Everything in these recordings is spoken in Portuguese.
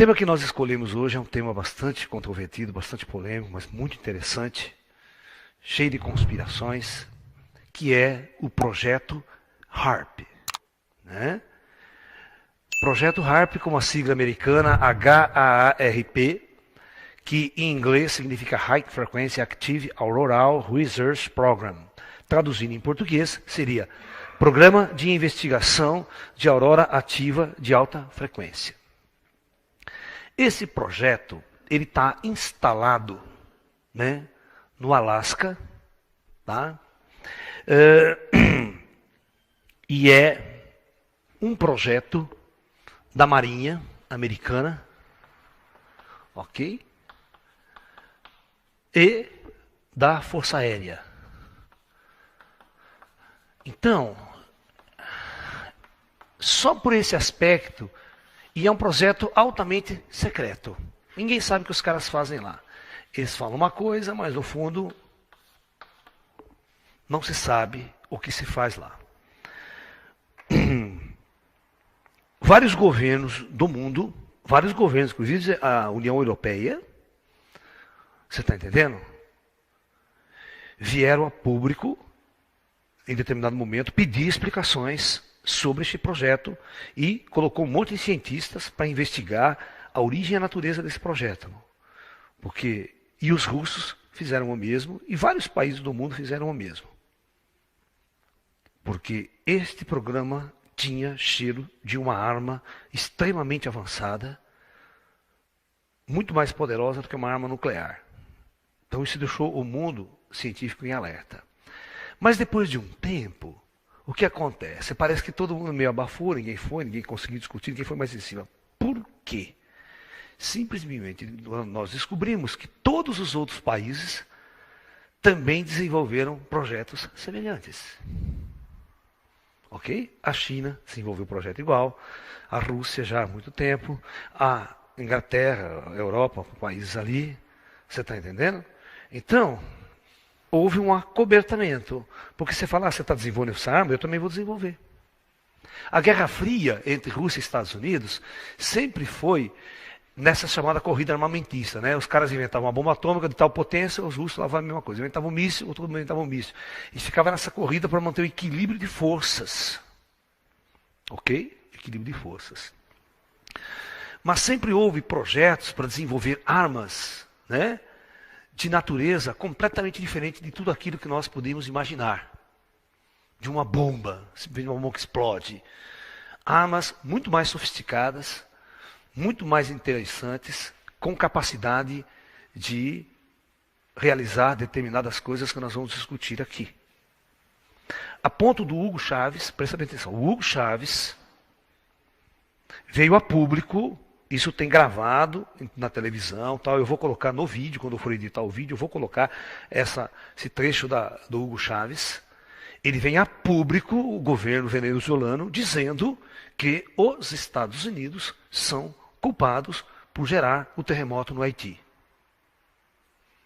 tema que nós escolhemos hoje é um tema bastante controvertido, bastante polêmico, mas muito interessante, cheio de conspirações, que é o projeto HAARP, né? Projeto HAARP, com a sigla americana HAARP, que em inglês significa High Frequency Active Auroral Research Program. Traduzindo em português, seria Programa de Investigação de Aurora Ativa de Alta Frequência. Esse projeto, ele está instalado, né, no Alasca, tá? E é um projeto da Marinha Americana, ok? E da Força Aérea. Então, só por esse aspecto, e é um projeto altamente secreto. Ninguém sabe o que os caras fazem lá. Eles falam uma coisa, mas no fundo não se sabe o que se faz lá. Vários governos do mundo, vários governos, inclusive a União Europeia, você está entendendo? Vieram a público, em determinado momento, pedir explicações sobre este projeto e colocou um monte de cientistas para investigar a origem e a natureza desse projeto. E os russos fizeram o mesmo, e vários países do mundo fizeram o mesmo. Porque este programa tinha cheiro de uma arma extremamente avançada, muito mais poderosa do que uma arma nuclear. Então isso deixou o mundo científico em alerta. Mas depois de um tempo, o que acontece? Parece que todo mundo meio abafou, ninguém conseguiu discutir, ninguém foi mais em cima. Por quê? Simplesmente nós descobrimos que todos os outros países também desenvolveram projetos semelhantes. Ok? A China desenvolveu um projeto igual, a Rússia já há muito tempo, a Inglaterra, a Europa, países ali, você está entendendo? Então, houve um acobertamento, porque você fala, você está desenvolvendo essa arma, eu também vou desenvolver. A Guerra Fria entre Rússia e Estados Unidos sempre foi nessa chamada corrida armamentista, né? Os caras inventavam uma bomba atômica de tal potência, os russos lavavam a mesma coisa. Inventavam um míssil, outro mundo inventava um míssil. E ficava nessa corrida para manter o equilíbrio de forças. Ok? Equilíbrio de forças. Mas sempre houve projetos para desenvolver armas, né, de natureza completamente diferente de tudo aquilo que nós podíamos imaginar. De uma bomba, simplesmente uma bomba que explode. Armas muito mais sofisticadas, muito mais interessantes, com capacidade de realizar determinadas coisas que nós vamos discutir aqui. A ponto do Hugo Chávez, presta bem atenção, o Hugo Chávez veio a público, isso tem gravado na televisão, tal. Eu vou colocar no vídeo, quando eu for editar o vídeo, eu vou colocar esse trecho do Hugo Chávez. Ele vem a público, o governo venezuelano, dizendo que os Estados Unidos são culpados por gerar o terremoto no Haiti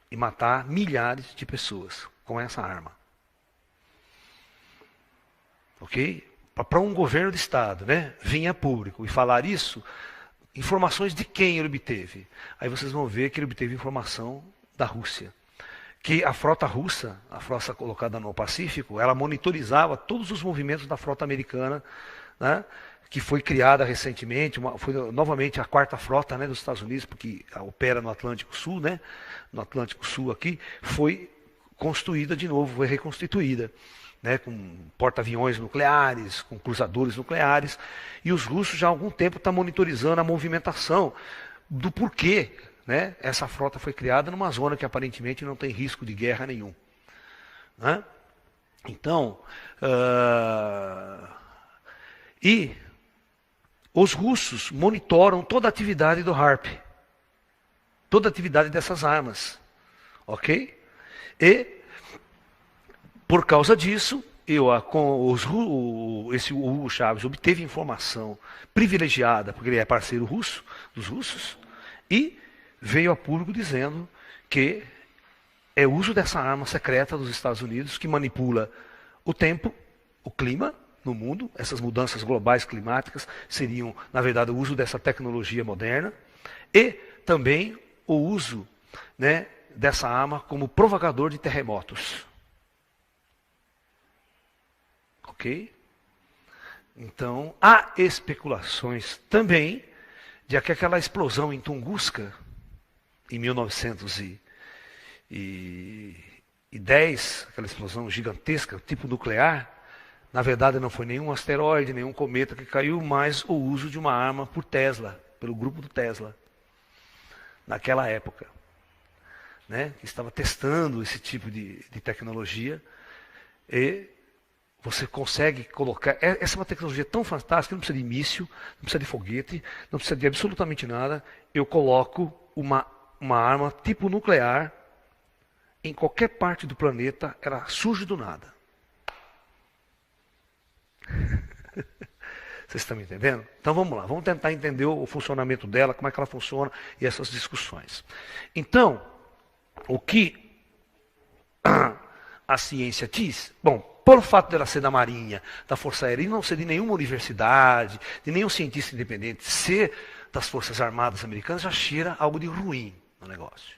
e matar milhares de pessoas com essa arma. Ok? Para um governo de Estado, né, vir a público e falar isso, informações de quem ele obteve? Aí vocês vão ver que ele obteve informação da Rússia. Que a frota russa, a frota colocada no Pacífico, ela monitorizava todos os movimentos da frota americana, né, que foi criada recentemente, foi novamente a quarta frota, né, dos Estados Unidos, porque opera no Atlântico Sul, né, no Atlântico Sul aqui, foi construída de novo, foi reconstituída, né, com porta-aviões nucleares, com cruzadores nucleares, e os russos já há algum tempo estão monitorizando a movimentação do porquê, né, essa frota foi criada numa zona que aparentemente não tem risco de guerra nenhum. Né? Então, e os russos monitoram toda a atividade do HAARP, toda a atividade dessas armas, ok? E, por causa disso, esse Hugo Chávez obteve informação privilegiada, porque ele é parceiro russo, dos russos, e veio a público dizendo que é o uso dessa arma secreta dos Estados Unidos que manipula o tempo, o clima no mundo. Essas mudanças globais climáticas seriam, na verdade, o uso dessa tecnologia moderna, E também o uso, né, dessa arma como provocador de terremotos. Ok? Então, há especulações também de que aquela explosão em Tunguska, em 1910, aquela explosão gigantesca, tipo nuclear, na verdade não foi nenhum asteroide, nenhum cometa que caiu, mas o uso de uma arma por Tesla, pelo grupo do Tesla, naquela época, né, que estava testando esse tipo de tecnologia, e você consegue colocar. Essa é uma tecnologia tão fantástica, não precisa de míssil, não precisa de foguete, não precisa de absolutamente nada. Eu coloco uma arma tipo nuclear em qualquer parte do planeta, ela surge do nada. Vocês estão me entendendo? Então vamos lá, vamos tentar entender o funcionamento dela, como é que ela funciona e essas discussões. Então, o que a ciência diz? Bom, pelo fato dela ser da Marinha, da Força Aérea, e não ser de nenhuma universidade, de nenhum cientista independente, ser das Forças Armadas Americanas, já cheira algo de ruim no negócio.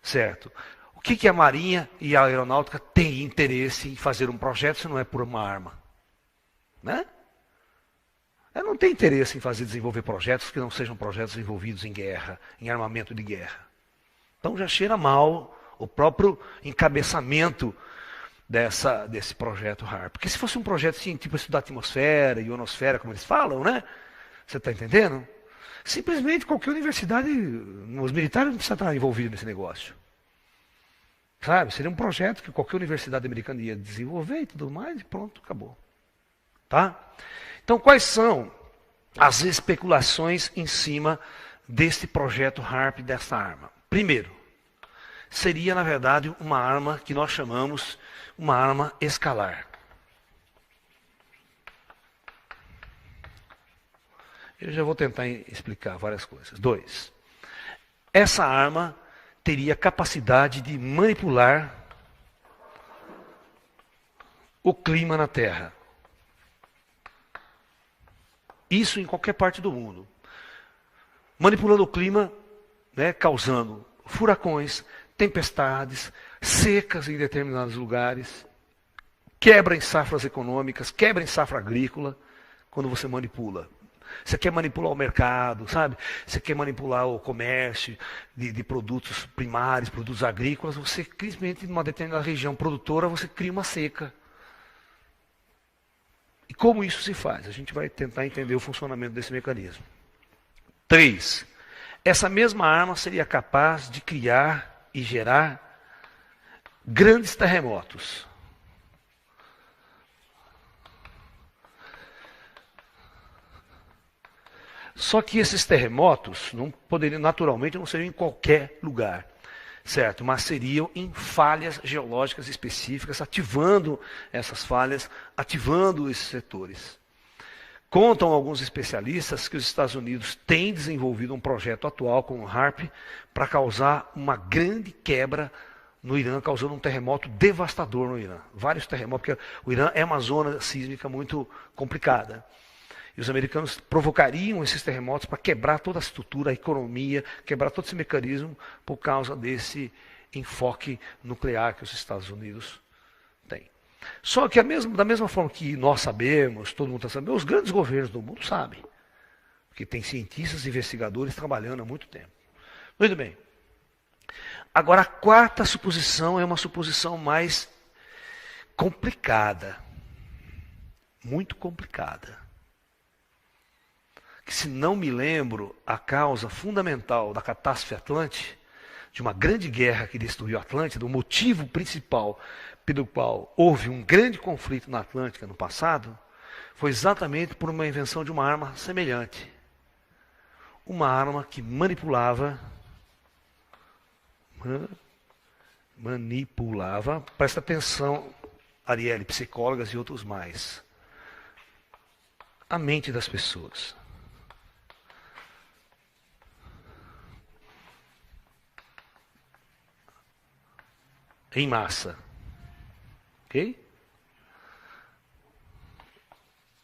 Certo? O que a Marinha e a Aeronáutica têm interesse em fazer um projeto se não é por uma arma? Né? Ela não tem interesse em desenvolver projetos que não sejam projetos envolvidos em guerra, em armamento de guerra. Então já cheira mal o próprio encabeçamento desse projeto HARP. Porque se fosse um projeto assim, tipo estudar atmosfera, ionosfera, como eles falam, né? Você está entendendo? Simplesmente qualquer universidade, os militares não precisam estar envolvidos nesse negócio. Sabe? Seria um projeto que qualquer universidade americana ia desenvolver e tudo mais, e pronto, acabou. Tá? Então, quais são as especulações em cima deste projeto HARP, dessa arma? Primeiro, seria, na verdade, uma arma que nós chamamos uma arma escalar. Eu já vou tentar explicar várias coisas. 2. Essa arma teria capacidade de manipular o clima na Terra. Isso em qualquer parte do mundo. Manipulando o clima, né, causando furacões, tempestades, secas em determinados lugares, quebra em safras econômicas, quebra em safra agrícola, quando você manipula. Você quer manipular o mercado, sabe? Você quer manipular o comércio de produtos primários, produtos agrícolas, você simplesmente, numa determinada região produtora, você cria uma seca. E como isso se faz? A gente vai tentar entender o funcionamento desse mecanismo. 3. Essa mesma arma seria capaz de criar e gerar grandes terremotos. Só que esses terremotos não poderiam, naturalmente, não seriam em qualquer lugar, certo? Mas seriam em falhas geológicas específicas, ativando essas falhas, ativando esses setores. Contam alguns especialistas que os Estados Unidos têm desenvolvido um projeto atual com o HARP para causar uma grande quebra no Irã, causando um terremoto devastador no Irã. Vários terremotos, porque o Irã é uma zona sísmica muito complicada. E os americanos provocariam esses terremotos para quebrar toda a estrutura, a economia, quebrar todo esse mecanismo por causa desse enfoque nuclear que os Estados Unidos têm. Só que da mesma forma que nós sabemos, todo mundo está sabendo, os grandes governos do mundo sabem. Porque tem cientistas e investigadores trabalhando há muito tempo. Muito bem. Agora, a quarta suposição é uma suposição mais complicada. Muito complicada. Que, se não me lembro, a causa fundamental da catástrofe Atlântica, de uma grande guerra que destruiu a Atlântida, o motivo principal pelo qual houve um grande conflito na Atlântica no passado, foi exatamente por uma invenção de uma arma semelhante. Uma arma que manipulava, presta atenção, Arielle, psicólogas e outros mais, a mente das pessoas. Em massa. Ok?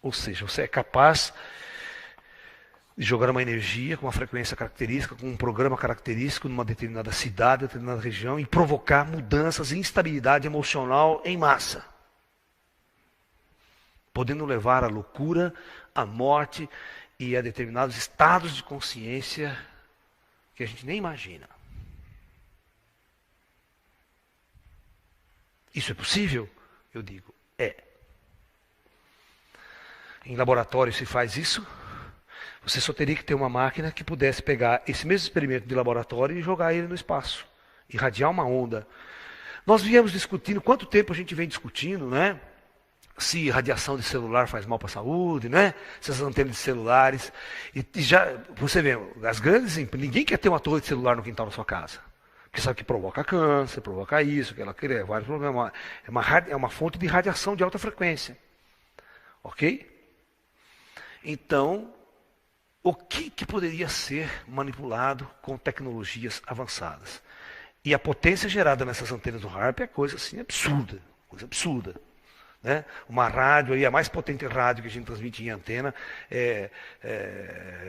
Ou seja, você é capaz jogar uma energia com uma frequência característica, com um programa característico numa determinada cidade, determinada região e provocar mudanças e instabilidade emocional em massa, podendo levar à loucura, à morte e a determinados estados de consciência que a gente nem imagina. Isso é possível? Eu digo, é. Em laboratório se faz isso. Você só teria que ter uma máquina que pudesse pegar esse mesmo experimento de laboratório e jogar ele no espaço, irradiar uma onda. Nós viemos discutindo, quanto tempo a gente vem discutindo, né? Se radiação de celular faz mal para a saúde, né? Se as antenas de celulares. E já, você vê, as grandes empresas, ninguém quer ter uma torre de celular no quintal da sua casa. Porque sabe que provoca câncer, provoca isso, que ela cria vários problemas. É uma fonte de radiação de alta frequência. Ok? Então, o que poderia ser manipulado com tecnologias avançadas? E a potência gerada nessas antenas do HAARP é coisa assim absurda, coisa absurda. Né? Uma rádio, aí, a mais potente rádio que a gente transmite em antena,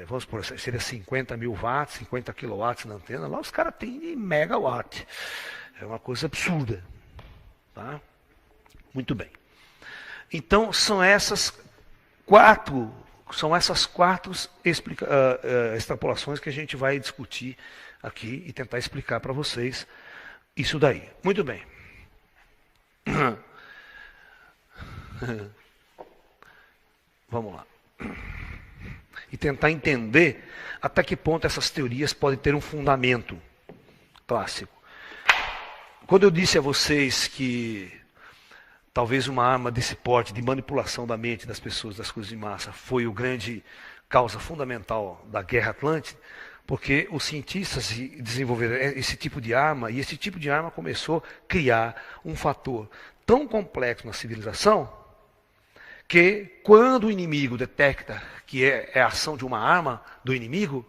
vamos supor, seria 50 mil watts, 50 quilowatts na antena, lá os caras têm megawatt. É uma coisa absurda. Tá? Muito bem. Então, são essas quatro extrapolações que a gente vai discutir aqui e tentar explicar para vocês isso daí. Muito bem. Vamos lá. E tentar entender até que ponto essas teorias podem ter um fundamento clássico. Quando eu disse a vocês que talvez uma arma desse porte de manipulação da mente das pessoas, das coisas de massa, foi o grande causa fundamental da Guerra Atlântica, porque os cientistas desenvolveram esse tipo de arma, e esse tipo de arma começou a criar um fator tão complexo na civilização, que quando o inimigo detecta que é a ação de uma arma do inimigo,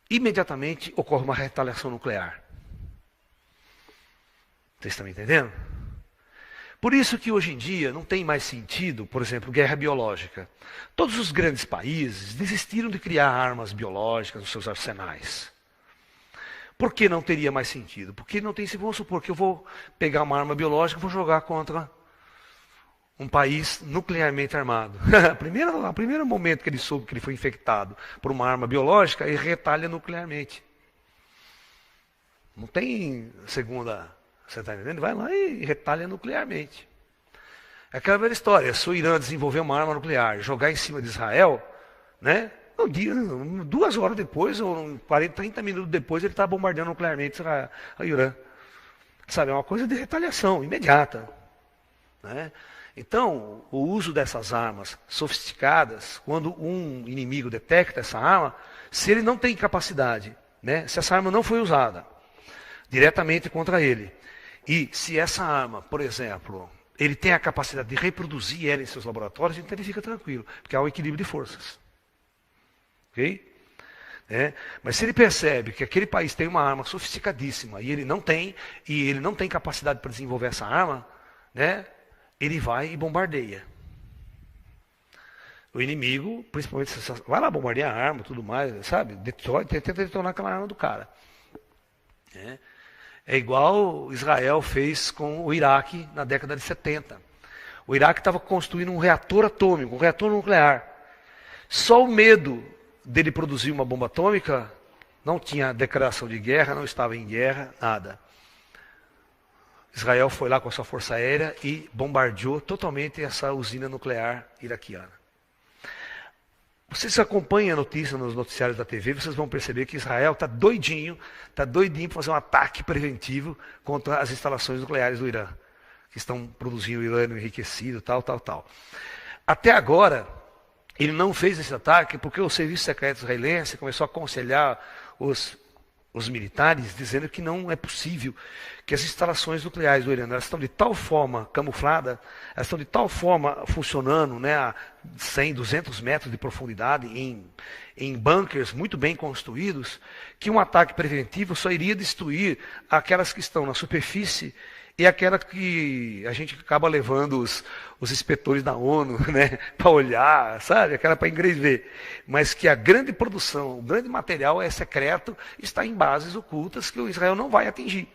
imediatamente ocorre uma retaliação nuclear. Vocês estão me entendendo? Por isso que hoje em dia não tem mais sentido, por exemplo, guerra biológica. Todos os grandes países desistiram de criar armas biológicas nos seus arsenais. Por que não teria mais sentido? Porque não tem, vamos supor que eu vou pegar uma arma biológica e vou jogar contra um país nuclearmente armado. O primeiro momento que ele soube que ele foi infectado por uma arma biológica, ele retalha nuclearmente. Não tem segunda. Você está entendendo? Vai lá e retalha nuclearmente. É aquela velha história. Se o Irã desenvolver uma arma nuclear, jogar em cima de Israel, né? 2 horas depois, ou 40, 30 minutos depois, ele está bombardeando nuclearmente o Irã. Sabe, é uma coisa de retaliação imediata. Né? Então, o uso dessas armas sofisticadas, quando um inimigo detecta essa arma, se ele não tem capacidade, né? Se essa arma não foi usada diretamente contra ele, e se essa arma, por exemplo, ele tem a capacidade de reproduzir ela em seus laboratórios, então ele fica tranquilo, porque há um equilíbrio de forças. Ok? Mas se ele percebe que aquele país tem uma arma sofisticadíssima e ele não tem capacidade para desenvolver essa arma, né, ele vai e bombardeia. O inimigo, principalmente, vai lá bombardear a arma, tudo mais, sabe? Tenta detonar aquela arma do cara. É igual Israel fez com o Iraque na década de 70. O Iraque estava construindo um reator atômico, um reator nuclear. Só o medo dele produzir uma bomba atômica, não tinha declaração de guerra, não estava em guerra, nada. Israel foi lá com a sua força aérea e bombardeou totalmente essa usina nuclear iraquiana. Vocês acompanham a notícia nos noticiários da TV, vocês vão perceber que Israel está doidinho para fazer um ataque preventivo contra as instalações nucleares do Irã, que estão produzindo urânio enriquecido, tal. Até agora, ele não fez esse ataque porque o serviço secreto israelense começou a aconselhar os militares, dizendo que não é possível, que as instalações nucleares do Irã, elas estão de tal forma camufladas, elas estão de tal forma funcionando, né, a 100, 200 metros de profundidade, em bunkers muito bem construídos, que um ataque preventivo só iria destruir aquelas que estão na superfície e aquela que a gente acaba levando os inspetores da ONU, né, para olhar, sabe? Aquela para engrever. Mas que a grande produção, o grande material é secreto, está em bases ocultas que o Israel não vai atingir.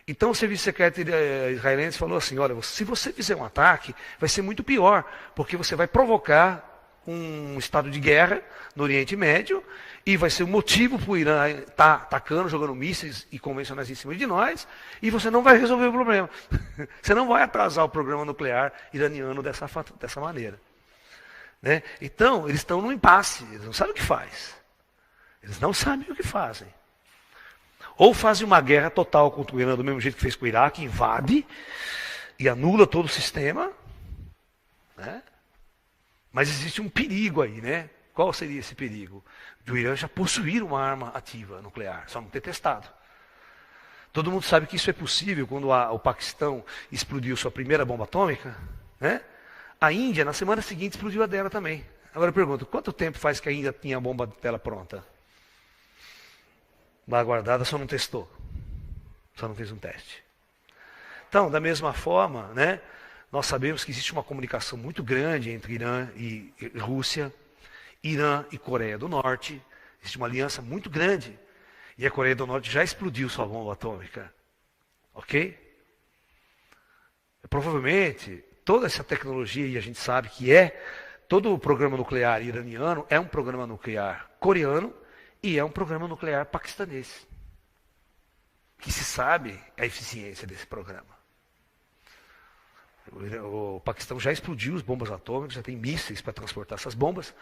Então o serviço secreto israelense falou assim, olha, se você fizer um ataque, vai ser muito pior, porque você vai provocar um estado de guerra no Oriente Médio, e vai ser o motivo para o Irã estar atacando, jogando mísseis e convencionais em cima de nós, e você não vai resolver o problema. Você não vai atrasar o programa nuclear iraniano dessa maneira. Né? Então, eles estão num impasse, eles não sabem o que faz. Eles não sabem o que fazem. Ou fazem uma guerra total contra o Irã, do mesmo jeito que fez com o Iraque, invade e anula todo o sistema, né? Mas existe um perigo aí, né? Qual seria esse perigo? De o Irã já possuir uma arma ativa nuclear, só não ter testado. Todo mundo sabe que isso é possível quando o Paquistão explodiu sua primeira bomba atômica, né? A Índia, na semana seguinte, explodiu a dela também. Agora eu pergunto, quanto tempo faz que a Índia tinha a bomba dela pronta? Lá guardada, só não testou. Só não fez um teste. Então, da mesma forma, né, nós sabemos que existe uma comunicação muito grande entre Irã e Rússia, Irã e Coreia do Norte. Existe uma aliança muito grande. E a Coreia do Norte já explodiu sua bomba atômica. Ok? Provavelmente, toda essa tecnologia, e a gente sabe que todo o programa nuclear iraniano é um programa nuclear coreano, e é um programa nuclear paquistanês. Que se sabe a eficiência desse programa. O Paquistão já explodiu as bombas atômicas, já tem mísseis para transportar essas bombas.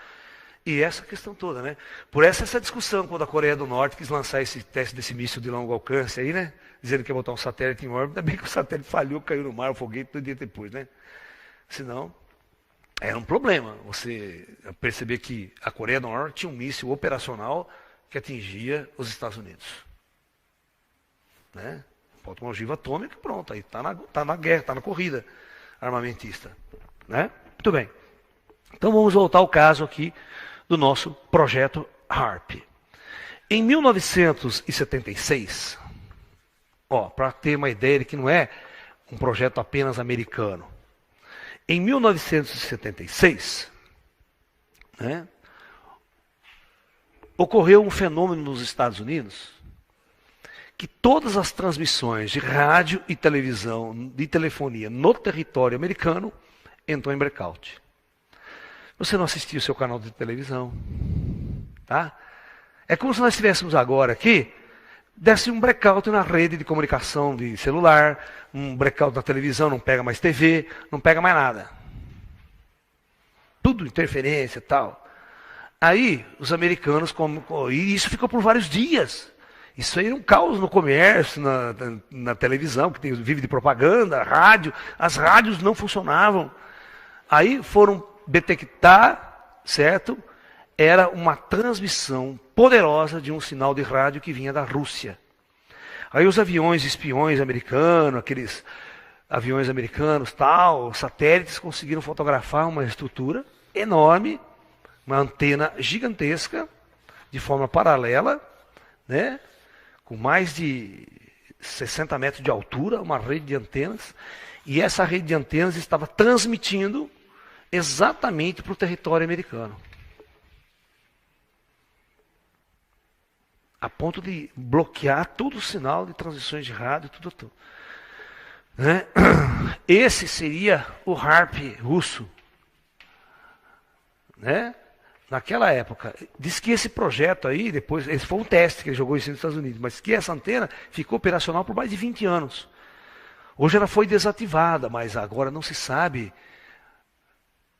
E essa questão toda, né? Por essa discussão quando a Coreia do Norte quis lançar esse teste desse míssil de longo alcance aí, né? Dizendo que ia botar um satélite em órbita, ainda bem que o satélite falhou, caiu no mar, o foguete, 2 dias depois, né? Senão, era um problema você perceber que a Coreia do Norte tinha um míssil operacional que atingia os Estados Unidos. Né? Bota uma ogiva atômica, pronto, aí está na guerra, está na corrida armamentista. Né? Muito bem. Então vamos voltar ao caso aqui do nosso projeto HARP. Em 1976, para ter uma ideia de que não é um projeto apenas americano, em 1976, né, ocorreu um fenômeno nos Estados Unidos que todas as transmissões de rádio e televisão, de telefonia no território americano entrou em blackout. Você não assistia o seu canal de televisão, tá? É como se nós estivéssemos agora aqui, desse um blackout na rede de comunicação de celular, um blackout na televisão, não pega mais TV, não pega mais nada. Tudo interferência e tal. Aí, os americanos, e isso ficou por vários dias. Isso aí era um caos no comércio, na televisão, que vive de propaganda, rádio. As rádios não funcionavam. Aí foram detectar, certo? Era uma transmissão poderosa de um sinal de rádio que vinha da Rússia. Aí os aviões espiões americanos, aqueles aviões americanos, satélites, conseguiram fotografar uma estrutura enorme, uma antena gigantesca, de forma paralela, né? Com mais de 60 metros de altura, uma rede de antenas, e essa rede de antenas estava transmitindo exatamente para o território americano. A ponto de bloquear todo o sinal de transmissões de rádio, tudo. Né? Esse seria o HARP russo. Né? Naquela época, diz que esse projeto aí, depois, esse foi um teste que ele jogou isso nos Estados Unidos, mas que essa antena ficou operacional por mais de 20 anos. Hoje ela foi desativada, mas agora não se sabe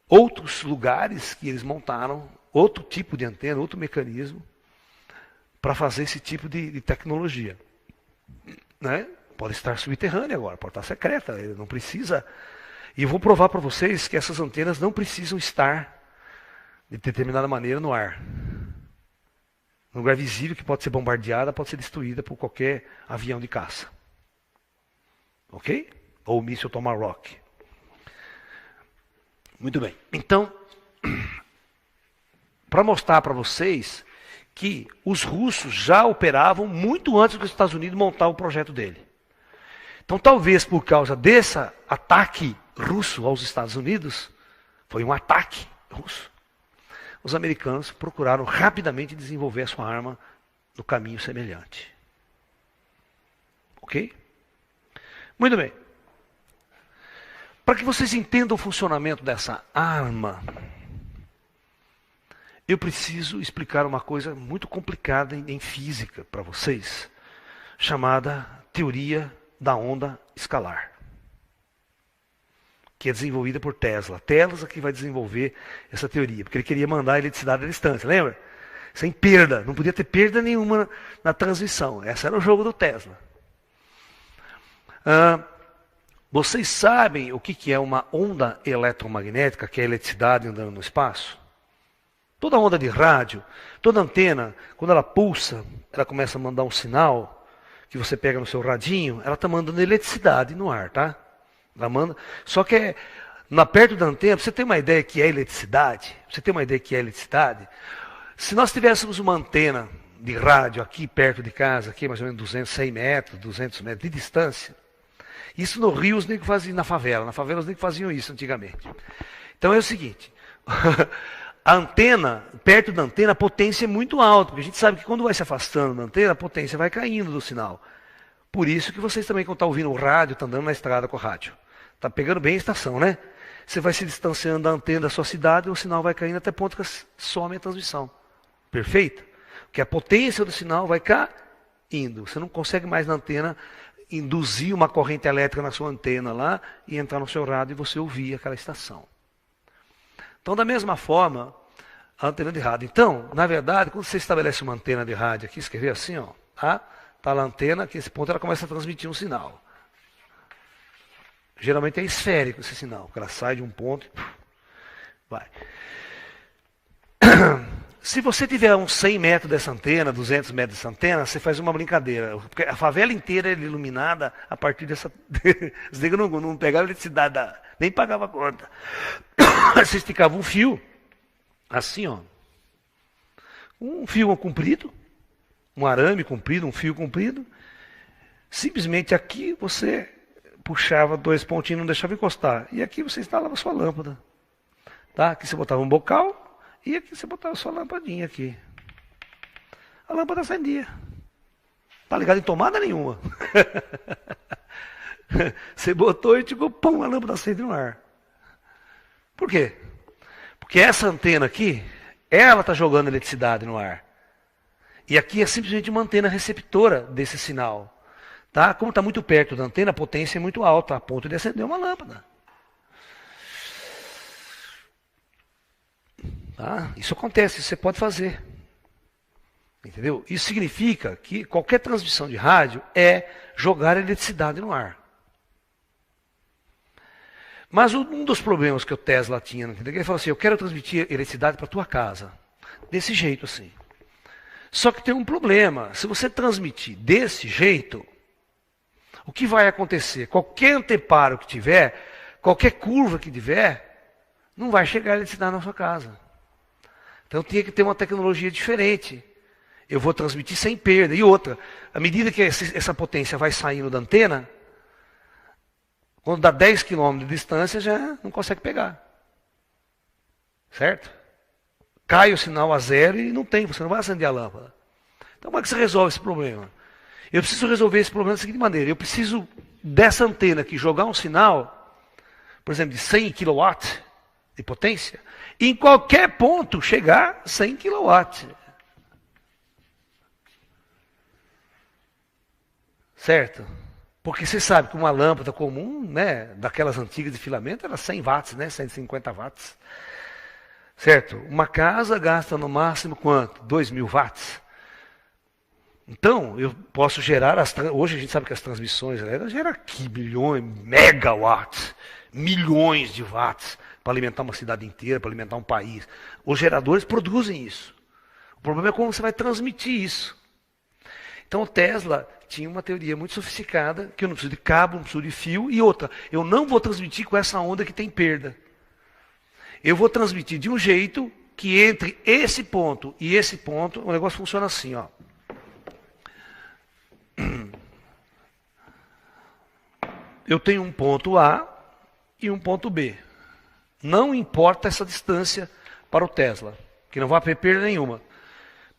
outros lugares que eles montaram, outro tipo de antena, outro mecanismo, para fazer esse tipo de tecnologia. Né? Pode estar subterrânea agora, pode estar secreta, ele não precisa. E eu vou provar para vocês que essas antenas não precisam estar de determinada maneira no ar. Um lugar visível que pode ser bombardeada, pode ser destruída por qualquer avião de caça. Ok? Ou míssil Tomahawk. Muito bem. Então, para mostrar para vocês que os russos já operavam muito antes que os Estados Unidos montar o projeto dele. Então, talvez por causa desse ataque russo aos Estados Unidos, foi um ataque russo, os americanos procuraram rapidamente desenvolver a sua arma no caminho semelhante. Ok? Muito bem. Para que vocês entendam o funcionamento dessa arma, eu preciso explicar uma coisa muito complicada em física para vocês, chamada teoria da onda escalar, que é desenvolvida por Tesla. Tesla que vai desenvolver essa teoria, porque ele queria mandar a eletricidade à distância, lembra? Sem perda, não podia ter perda nenhuma na transmissão. Esse era o jogo do Tesla. Vocês sabem o que é uma onda eletromagnética, que é a eletricidade andando no espaço? Toda onda de rádio, toda antena, quando ela pulsa, ela começa a mandar um sinal que você pega no seu radinho, ela está mandando eletricidade no ar, tá? Ela manda. Só que perto da antena, pra você ter uma ideia que é eletricidade, se nós tivéssemos uma antena de rádio aqui perto de casa, aqui mais ou menos 200, 100 metros, 200 metros de distância, isso no Rio os negros faziam na favela os negros faziam isso antigamente. Então é o seguinte, a antena, perto da antena, a potência é muito alta, porque a gente sabe que quando vai se afastando da antena, a potência vai caindo do sinal. Por isso que vocês também, quando estão ouvindo o rádio, estão andando na estrada com o rádio. Está pegando bem a estação, né? Você vai se distanciando da antena da sua cidade, e o sinal vai caindo até o ponto que some a transmissão. Perfeito? Porque a potência do sinal vai caindo. Você não consegue mais na antena induzir uma corrente elétrica na sua antena lá e entrar no seu rádio e você ouvir aquela estação. Então, da mesma forma, a antena de rádio. Então, na verdade, quando você estabelece uma antena de rádio aqui, escrever assim, ó, tá? Está lá a antena, que esse ponto ela começa a transmitir um sinal. Geralmente é esférico esse sinal, porque ela sai de um ponto e vai. Se você tiver uns 100 metros dessa antena, 200 metros dessa antena, você faz uma brincadeira. Porque a favela inteira é iluminada a partir dessa... Os negros não pegavam eletricidade, nem pagavam a conta. Você esticava um fio, assim, ó. Um fio comprido, um arame comprido, um fio comprido. Simplesmente aqui você puxava 2 pontinhos, não deixava encostar. E aqui você instalava a sua lâmpada. Tá? Aqui você botava um bocal e aqui você botava a sua lampadinha aqui. A lâmpada acendia. Tá ligado em tomada nenhuma. Você botou e tipo, pum, a lâmpada acende no ar. Por quê? Porque essa antena aqui, ela está jogando eletricidade no ar. E aqui é simplesmente uma antena receptora desse sinal. Tá? Como está muito perto da antena, a potência é muito alta, a ponto de acender uma lâmpada. Tá? Isso acontece, isso você pode fazer. Entendeu? Isso significa que qualquer transmissão de rádio é jogar eletricidade no ar. Mas um dos problemas que o Tesla tinha, ele falou assim, eu quero transmitir eletricidade para a tua casa. Desse jeito assim. Só que tem um problema. Se você transmitir desse jeito, o que vai acontecer? Qualquer anteparo que tiver, qualquer curva que tiver, não vai chegar a eletricidade na sua casa. Então tinha que ter uma tecnologia diferente. Eu vou transmitir sem perda. E outra, à medida que essa potência vai saindo da antena, quando dá 10 km de distância, já não consegue pegar. Certo? Cai o sinal a zero e não tem, você não vai acender a lâmpada. Então como é que você resolve esse problema? Eu preciso resolver esse problema da seguinte maneira. Eu preciso dessa antena aqui jogar um sinal, por exemplo, de 100 kW de potência, e em qualquer ponto chegar a 100 kW. Certo? Porque você sabe que uma lâmpada comum, né, daquelas antigas de filamento, era 100 watts, né, 150 watts. Certo? Uma casa gasta no máximo quanto? 2.000 watts. Então, eu posso gerar, hoje a gente sabe que as transmissões geram aqui milhões, megawatts, milhões de watts, para alimentar uma cidade inteira, para alimentar um país. Os geradores produzem isso. O problema é como você vai transmitir isso. Então, o Tesla tinha uma teoria muito sofisticada, que eu não preciso de cabo, não preciso de fio, e outra, eu não vou transmitir com essa onda que tem perda. Eu vou transmitir de um jeito que entre esse ponto e esse ponto, o negócio funciona assim, ó. eu tenho um ponto A e um ponto B. Não importa essa distância para o Tesla, que não vai ter perda nenhuma.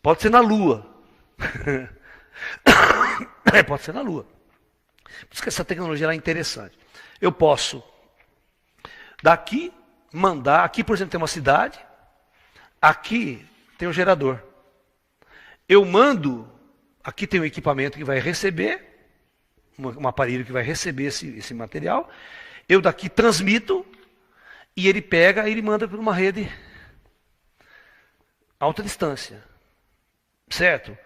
Pode ser na Lua. Pode ser na Lua. Por isso que essa tecnologia é interessante. Eu posso, daqui, mandar. Aqui, por exemplo, tem uma cidade. Aqui tem um gerador. Eu mando. Aqui tem um equipamento que vai receber. Um aparelho que vai receber esse material. Eu daqui transmito. E ele pega e ele manda para uma rede alta distância. Certo?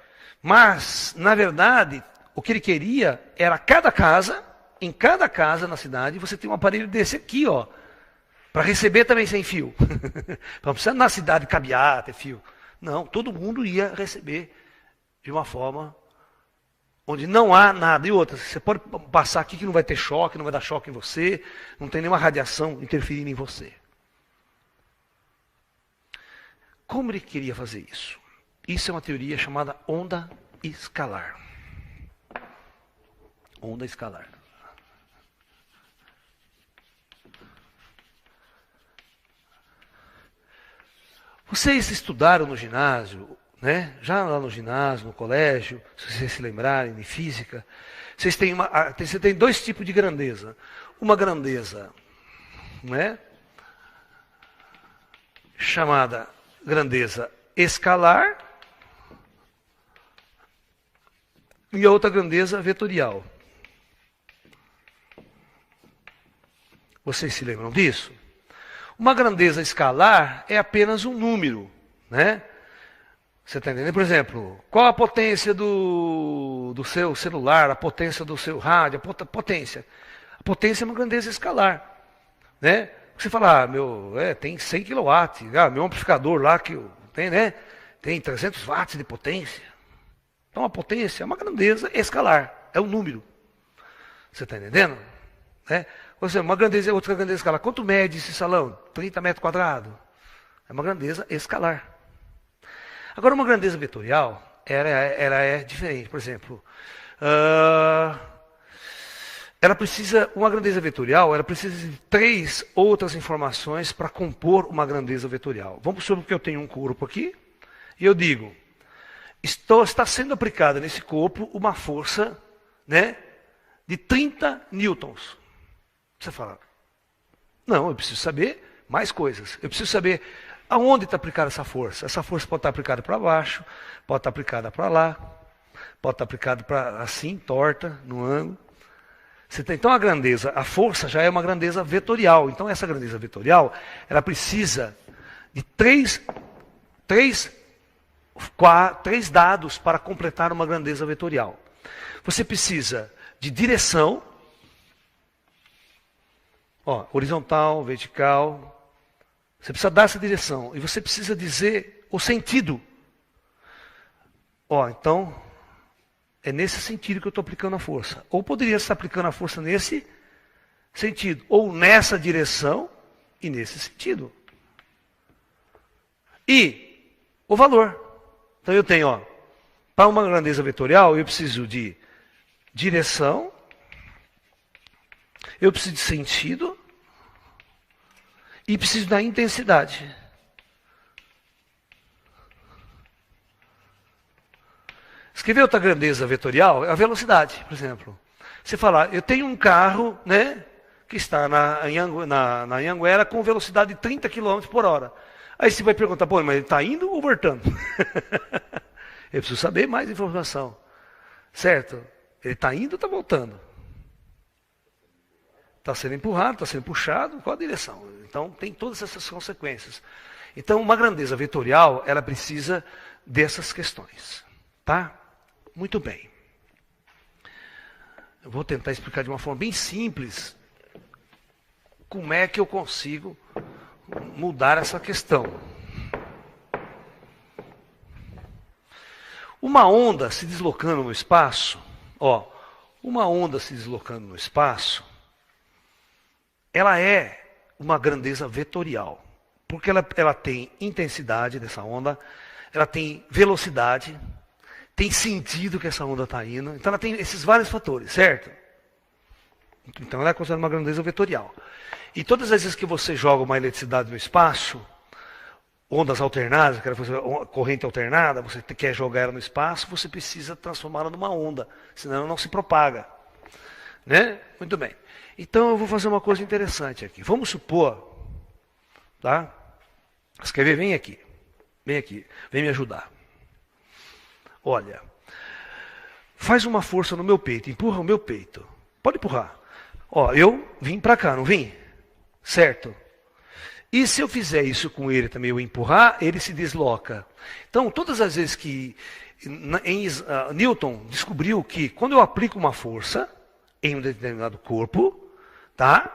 Mas, na verdade, o que ele queria era em cada casa na cidade, você tem um aparelho desse aqui, ó, para receber também sem fio. Não precisa na cidade cabear, ter fio. Não, todo mundo ia receber de uma forma onde não há nada. E outra, você pode passar aqui que não vai ter choque, não vai dar choque em você, não tem nenhuma radiação interferindo em você. Como ele queria fazer isso? Isso é uma teoria chamada onda escalar. Onda escalar. Vocês estudaram no ginásio, né? Já lá no ginásio, no colégio, se vocês se lembrarem, em física, você tem dois tipos de grandeza. Uma grandeza, né? Chamada grandeza escalar e a outra grandeza vetorial. Vocês se lembram disso? Uma grandeza escalar é apenas um número, né? Você está entendendo? Por exemplo, qual a potência do seu celular, a potência do seu rádio, a potência? A potência é uma grandeza escalar, né? Você fala, tem 100 kW, meu amplificador lá que tem, né? Tem 300 watts de potência. Então a potência é uma grandeza escalar, é um número. Você está entendendo? Né? Ou seja, uma grandeza, outra grandeza escalar. Quanto mede esse salão? 30 metros quadrados. É uma grandeza escalar. Agora, uma grandeza vetorial, ela é diferente. Por exemplo, uma grandeza vetorial, ela precisa de 3 outras informações para compor uma grandeza vetorial. Vamos supor que eu tenho um corpo aqui, e eu digo, está sendo aplicada nesse corpo uma força, né, de 30 newtons. Você fala, não, eu preciso saber mais coisas. Eu preciso saber aonde está aplicada essa força. Essa força pode estar aplicada para baixo, pode estar aplicada para lá, pode estar aplicada para assim, torta, no ângulo. Então a grandeza, a força já é uma grandeza vetorial. Então essa grandeza vetorial, ela precisa de três dados para completar uma grandeza vetorial. Você precisa de direção, horizontal, vertical. Você precisa dar essa direção. E você precisa dizer o sentido. Então, é nesse sentido que eu estou aplicando a força. Ou poderia estar aplicando a força nesse sentido. Ou nessa direção e nesse sentido. E o valor. Então eu tenho, para uma grandeza vetorial, eu preciso de direção. Eu preciso de sentido e preciso da intensidade. Escrever outra grandeza vetorial é a velocidade, por exemplo. Você falar, eu tenho um carro, né, que está na Anhanguera com velocidade de 30 km por hora. Aí você vai perguntar, mas ele está indo ou voltando? Eu preciso saber mais informação. Certo? Ele está indo ou está voltando? Está sendo empurrado, está sendo puxado, qual a direção? Então, tem todas essas consequências. Então, uma grandeza vetorial, ela precisa dessas questões. Tá? Muito bem. Eu vou tentar explicar de uma forma bem simples como é que eu consigo mudar essa questão. Uma onda se deslocando no espaço, uma onda se deslocando no espaço, ela é uma grandeza vetorial, porque ela tem intensidade dessa onda, ela tem velocidade, tem sentido que essa onda está indo, então ela tem esses vários fatores, certo? Então ela é considerada uma grandeza vetorial. E todas as vezes que você joga uma eletricidade no espaço, ondas alternadas, corrente alternada, você quer jogar ela no espaço, você precisa transformá-la numa onda, senão ela não se propaga. Né? Muito bem. Então eu vou fazer uma coisa interessante aqui. Vamos supor, tá? Escrever, vem aqui, vem me ajudar. Olha, faz uma força no meu peito, empurra o meu peito. Pode empurrar. Ó, eu vim para cá, não vim? Certo? E se eu fizer isso com ele também, eu empurrar, ele se desloca. Então, todas as vezes que Newton descobriu que quando eu aplico uma força em um determinado corpo, tá?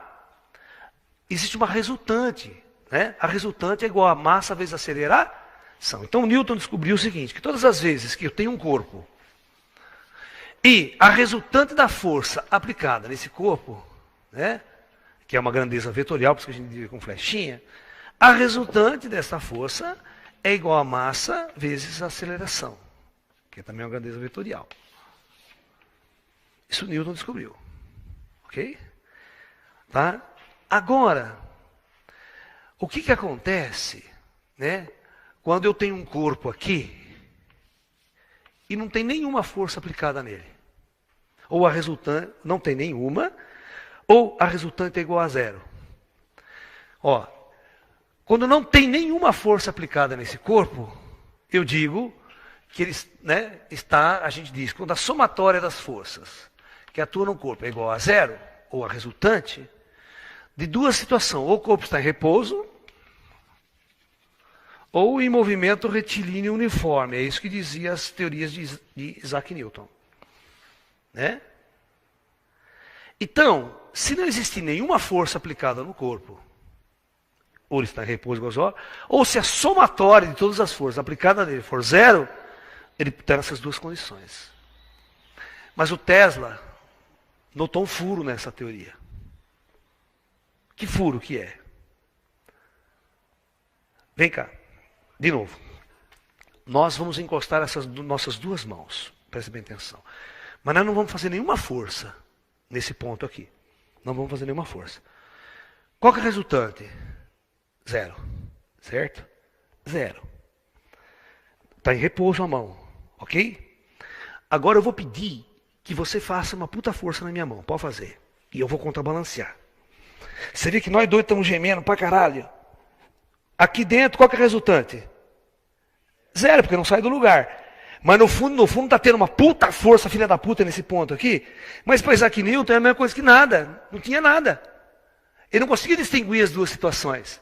Existe uma resultante. Né? A resultante é igual a massa vezes a aceleração. Então, Newton descobriu o seguinte, que todas as vezes que eu tenho um corpo e a resultante da força aplicada nesse corpo, né? Que é uma grandeza vetorial, por isso que a gente diz com flechinha, a resultante dessa força é igual a massa vezes a aceleração, que é também uma grandeza vetorial. Isso Newton descobriu. Ok? Tá? Agora, o que acontece, né, quando eu tenho um corpo aqui e não tem nenhuma força aplicada nele? Ou a resultante não tem nenhuma, ou a resultante é igual a zero. Ó, quando não tem nenhuma força aplicada nesse corpo, eu digo que ele, né, a gente diz, quando a somatória das forças que atuam no corpo é igual a zero, ou a resultante, de duas situações, ou o corpo está em repouso, ou em movimento retilíneo uniforme. É isso que dizia as teorias de Isaac Newton. Né? Então, se não existir nenhuma força aplicada no corpo, ou ele está em repouso igual, ou se a somatória de todas as forças aplicadas nele for zero, ele tem essas duas condições. Mas o Tesla notou um furo nessa teoria. Que furo que é? Vem cá, de novo. Nós vamos encostar essas nossas duas mãos. Preste bem atenção. Mas nós não vamos fazer nenhuma força nesse ponto aqui. Não vamos fazer nenhuma força. Qual que é a resultante? Zero. Certo? Zero. Está em repouso a mão. Ok? Agora eu vou pedir que você faça uma puta força na minha mão. Pode fazer. E eu vou contrabalancear. Você vê que nós dois estamos gemendo pra caralho. Aqui dentro, qual que é a resultante? Zero, porque não sai do lugar. Mas no fundo está tendo uma puta força, filha da puta, nesse ponto aqui. Mas para Isaac Newton é a mesma coisa que nada. Não tinha nada. Ele não conseguia distinguir as duas situações.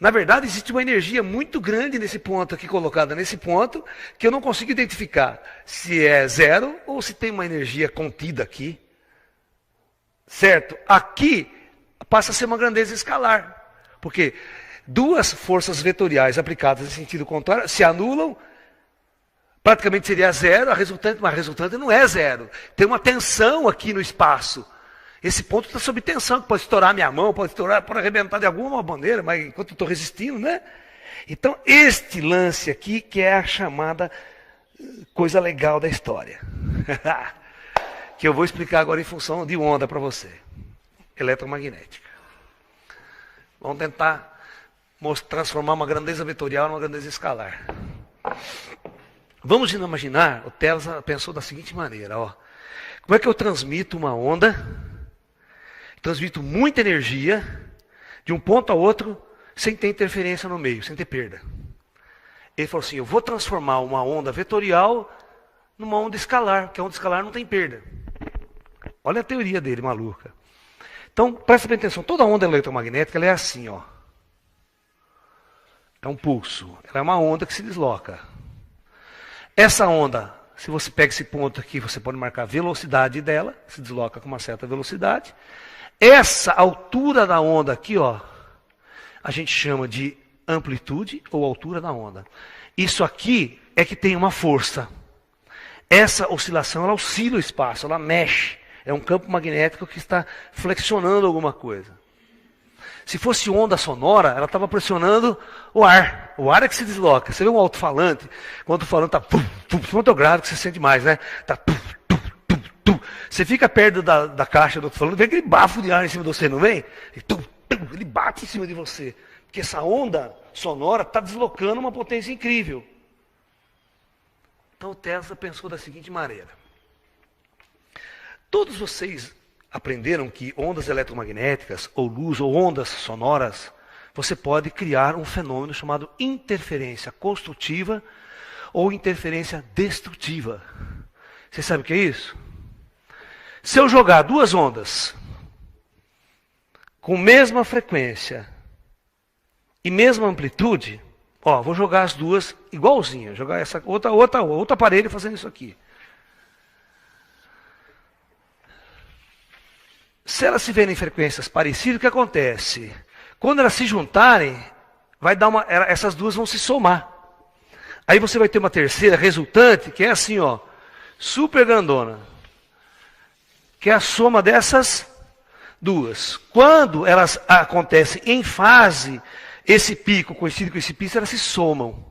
Na verdade, existe uma energia muito grande nesse ponto aqui, colocada nesse ponto, que eu não consigo identificar se é zero ou se tem uma energia contida aqui. Certo? Aqui passa a ser uma grandeza escalar. Porque duas forças vetoriais aplicadas em sentido contrário se anulam, praticamente seria zero, mas a resultante não é zero. Tem uma tensão aqui no espaço. Esse ponto está sob tensão, que pode estourar minha mão, pode arrebentar de alguma maneira, mas enquanto eu estou resistindo, né? Então, este lance aqui que é a chamada coisa legal da história. Que eu vou explicar agora em função de onda para você. Eletromagnética. Vamos tentar transformar uma grandeza vetorial numa grandeza escalar. Vamos imaginar, o Tesla pensou da seguinte maneira, ó. Como é que eu transmito uma onda? Transmito muita energia de um ponto a outro sem ter interferência no meio, sem ter perda. Ele falou assim, eu vou transformar uma onda vetorial numa onda escalar, porque a onda escalar não tem perda. Olha a teoria dele, maluca. Então, presta bem atenção, toda onda eletromagnética ela é assim, ó. É um pulso, ela é uma onda que se desloca. Essa onda, se você pega esse ponto aqui, você pode marcar a velocidade dela, se desloca com uma certa velocidade. Essa altura da onda aqui, ó, a gente chama de amplitude ou altura da onda. Isso aqui é que tem uma força. Essa oscilação, ela oscila o espaço, ela mexe. É um campo magnético que está flexionando alguma coisa. Se fosse onda sonora, ela estava pressionando o ar. O ar é que se desloca. Você vê um alto-falante, quando o alto-falante está... Quanto é o grave que você sente mais, né? Está... Você fica perto da caixa do alto-falante, vem aquele bafo de ar em cima de você, não vem? E ele bate em cima de você. Porque essa onda sonora está deslocando uma potência incrível. Então o Tesla pensou da seguinte maneira. Todos vocês aprenderam que ondas eletromagnéticas, ou luz, ou ondas sonoras, você pode criar um fenômeno chamado interferência construtiva ou interferência destrutiva. Você sabe o que é isso? Se eu jogar duas ondas com mesma frequência e mesma amplitude, ó, vou jogar as duas igualzinhas, jogar essa outro aparelho fazendo isso aqui. Se elas se verem em frequências parecidas, o que acontece? Quando elas se juntarem, essas duas vão se somar. Aí você vai ter uma terceira resultante, que é assim, ó, super grandona. Que é a soma dessas duas. Quando elas acontecem em fase, esse pico coincide com esse pico, elas se somam.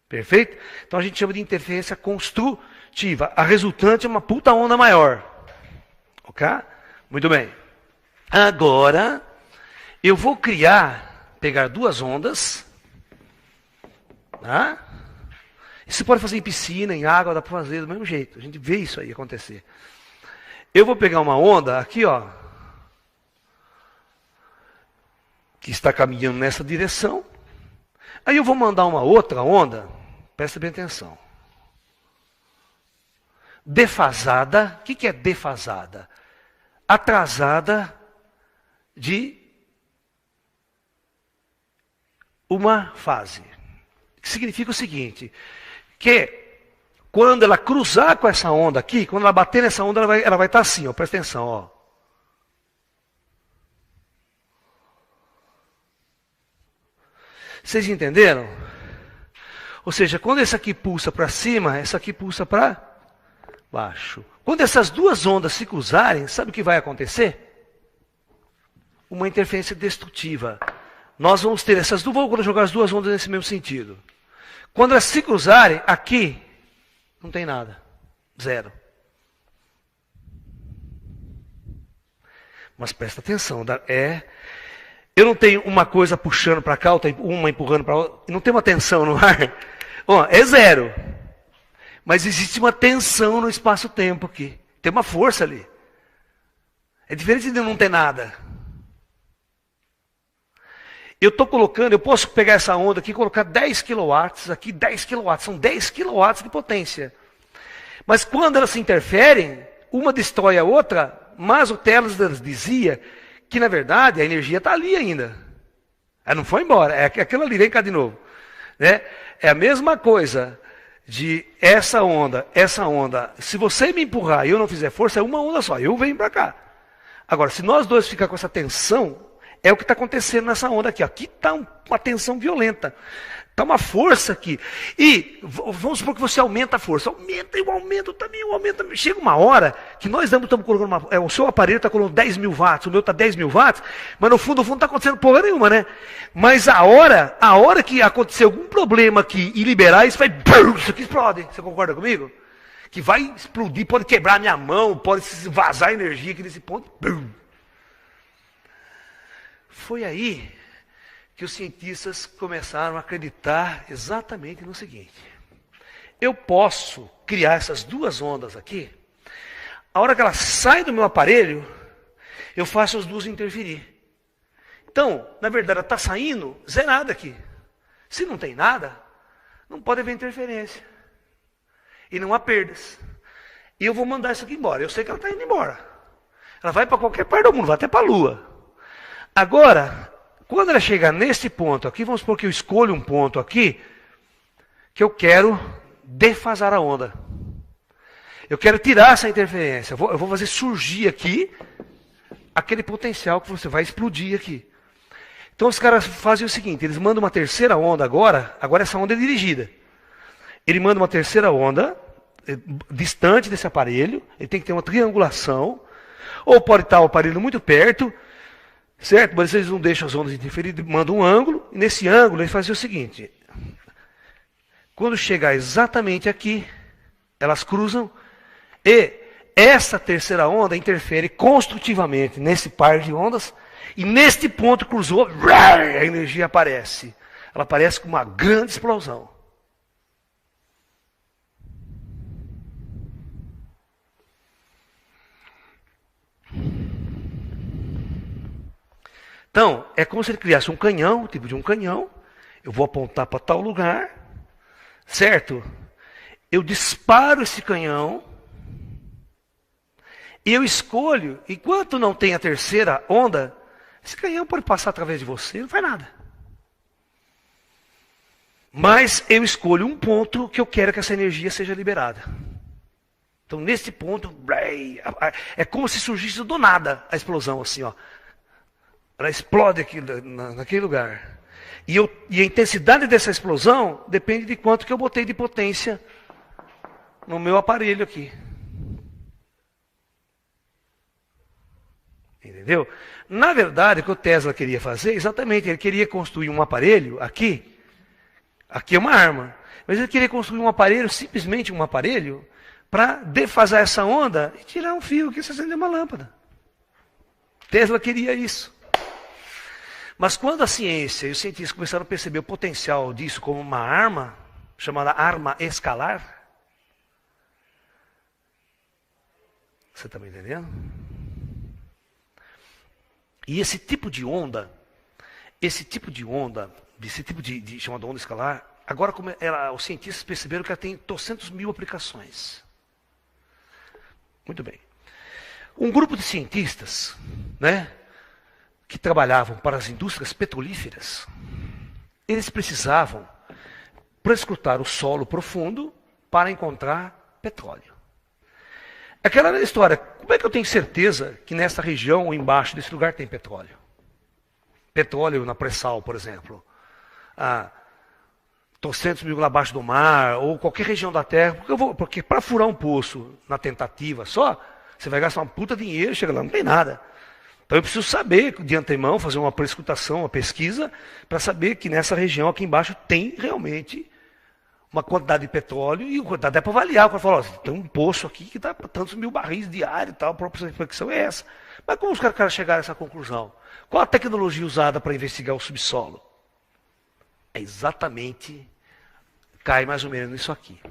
Perfeito? Então a gente chama de interferência construtiva. A resultante é uma puta onda maior. Ok? Muito bem. Agora, eu vou pegar duas ondas. Tá? Isso pode fazer em piscina, em água, dá para fazer do mesmo jeito. A gente vê isso aí acontecer. Eu vou pegar uma onda aqui, ó, que está caminhando nessa direção. Aí eu vou mandar uma outra onda, presta bem atenção. Defasada, o que é defasada? Atrasada de uma fase. Que significa o seguinte, que quando ela cruzar com essa onda aqui, quando ela bater nessa onda, ela vai estar assim, ó, presta atenção, ó. Vocês entenderam? Ou seja, quando essa aqui pulsa para cima, essa aqui pulsa para baixo. Quando essas duas ondas se cruzarem, sabe o que vai acontecer? Uma interferência destrutiva. Nós vamos ter essas duas, vou jogar as duas ondas nesse mesmo sentido. Quando elas se cruzarem, aqui, não tem nada. Zero. Mas presta atenção, eu não tenho uma coisa puxando para cá, uma empurrando para outra, não tem uma tensão no ar. Ó, é zero. Mas existe uma tensão no espaço-tempo aqui. Tem uma força ali. É diferente de não ter nada. Eu posso pegar essa onda aqui e colocar 10 kW, aqui 10 kW, são 10 kW de potência. Mas quando elas se interferem, uma destrói a outra, mas o Tesla dizia que, na verdade, a energia está ali ainda. Ela não foi embora, é aquilo ali, vem cá de novo. Né? É a mesma coisa de essa onda, se você me empurrar e eu não fizer força, é uma onda só, eu venho para cá. Agora, se nós dois ficar com essa tensão, é o que está acontecendo nessa onda aqui. Aqui está uma tensão violenta. Está uma força aqui. E vamos supor que você aumenta a força. Aumenta, eu aumento também, eu aumento também. Chega uma hora que nós estamos colocando o seu aparelho está colocando 10 mil watts, o meu está 10 mil watts, mas no fundo não está acontecendo porra nenhuma, né? Mas a hora que acontecer algum problema aqui e liberar, isso vai... Isso aqui explode. Você concorda comigo? Que vai explodir, pode quebrar minha mão, pode vazar energia aqui nesse ponto. Foi aí que os cientistas começaram a acreditar exatamente no seguinte. Eu posso criar essas duas ondas aqui, a hora que elas saem do meu aparelho, eu faço as duas interferir. Então, na verdade, ela está saindo zerada aqui. Se não tem nada, não pode haver interferência. E não há perdas. E eu vou mandar isso aqui embora. Eu sei que ela está indo embora. Ela vai para qualquer parte do mundo, vai até para a Lua. Agora, quando ela chegar nesse ponto aqui, vamos supor que eu escolho um ponto aqui, que eu quero defasar a onda. Eu quero tirar essa interferência. Eu vou fazer surgir aqui aquele potencial que você vai explodir aqui. Então os caras fazem o seguinte, eles mandam uma terceira onda agora essa onda é dirigida. Ele manda uma terceira onda, distante desse aparelho, ele tem que ter uma triangulação, ou pode estar o aparelho muito perto, certo? Mas eles não deixam as ondas interferir, mandam um ângulo, e nesse ângulo eles fazem o seguinte, quando chegar exatamente aqui, elas cruzam, e essa terceira onda interfere construtivamente nesse par de ondas, e neste ponto cruzou, a energia aparece. Ela aparece com uma grande explosão. Então, é como se ele criasse um canhão, tipo de um canhão. Eu vou apontar para tal lugar, certo? Eu disparo esse canhão e eu escolho, enquanto não tem a terceira onda, esse canhão pode passar através de você, não faz nada. Mas eu escolho um ponto que eu quero que essa energia seja liberada. Então, nesse ponto, é como se surgisse do nada a explosão, assim, ó. Ela explode aqui, naquele lugar. E a intensidade dessa explosão depende de quanto que eu botei de potência no meu aparelho aqui. Entendeu? Na verdade, o que o Tesla queria fazer, exatamente, ele queria construir um aparelho aqui. Aqui é uma arma. Mas ele queria construir um aparelho, simplesmente um aparelho, para defasar essa onda e tirar um fio que se acender uma lâmpada. Tesla queria isso. Mas quando a ciência e os cientistas começaram a perceber o potencial disso como uma arma, chamada arma escalar, você está me entendendo? E esse tipo de onda, chamada onda escalar, agora os cientistas perceberam que ela tem 200.000 aplicações. Muito bem. Um grupo de cientistas, né, que trabalhavam para as indústrias petrolíferas, eles precisavam prescrutar o solo profundo para encontrar petróleo. Aquela era a história, como é que eu tenho certeza que nessa região ou embaixo desse lugar tem petróleo? Petróleo na pré-sal, por exemplo. 200.000 lá abaixo do mar, ou qualquer região da terra, porque para furar um poço na tentativa só, você vai gastar uma puta dinheiro, chega lá, não tem nada. Então eu preciso saber de antemão, fazer uma prescrutação, uma pesquisa, para saber que nessa região aqui embaixo tem realmente uma quantidade de petróleo, e dá para avaliar, para falar, tem um poço aqui que dá para tantos mil barris diários e tal, a própria reflexão é essa. Mas como os caras chegaram a essa conclusão? Qual a tecnologia usada para investigar o subsolo? É exatamente, cai mais ou menos nisso aqui.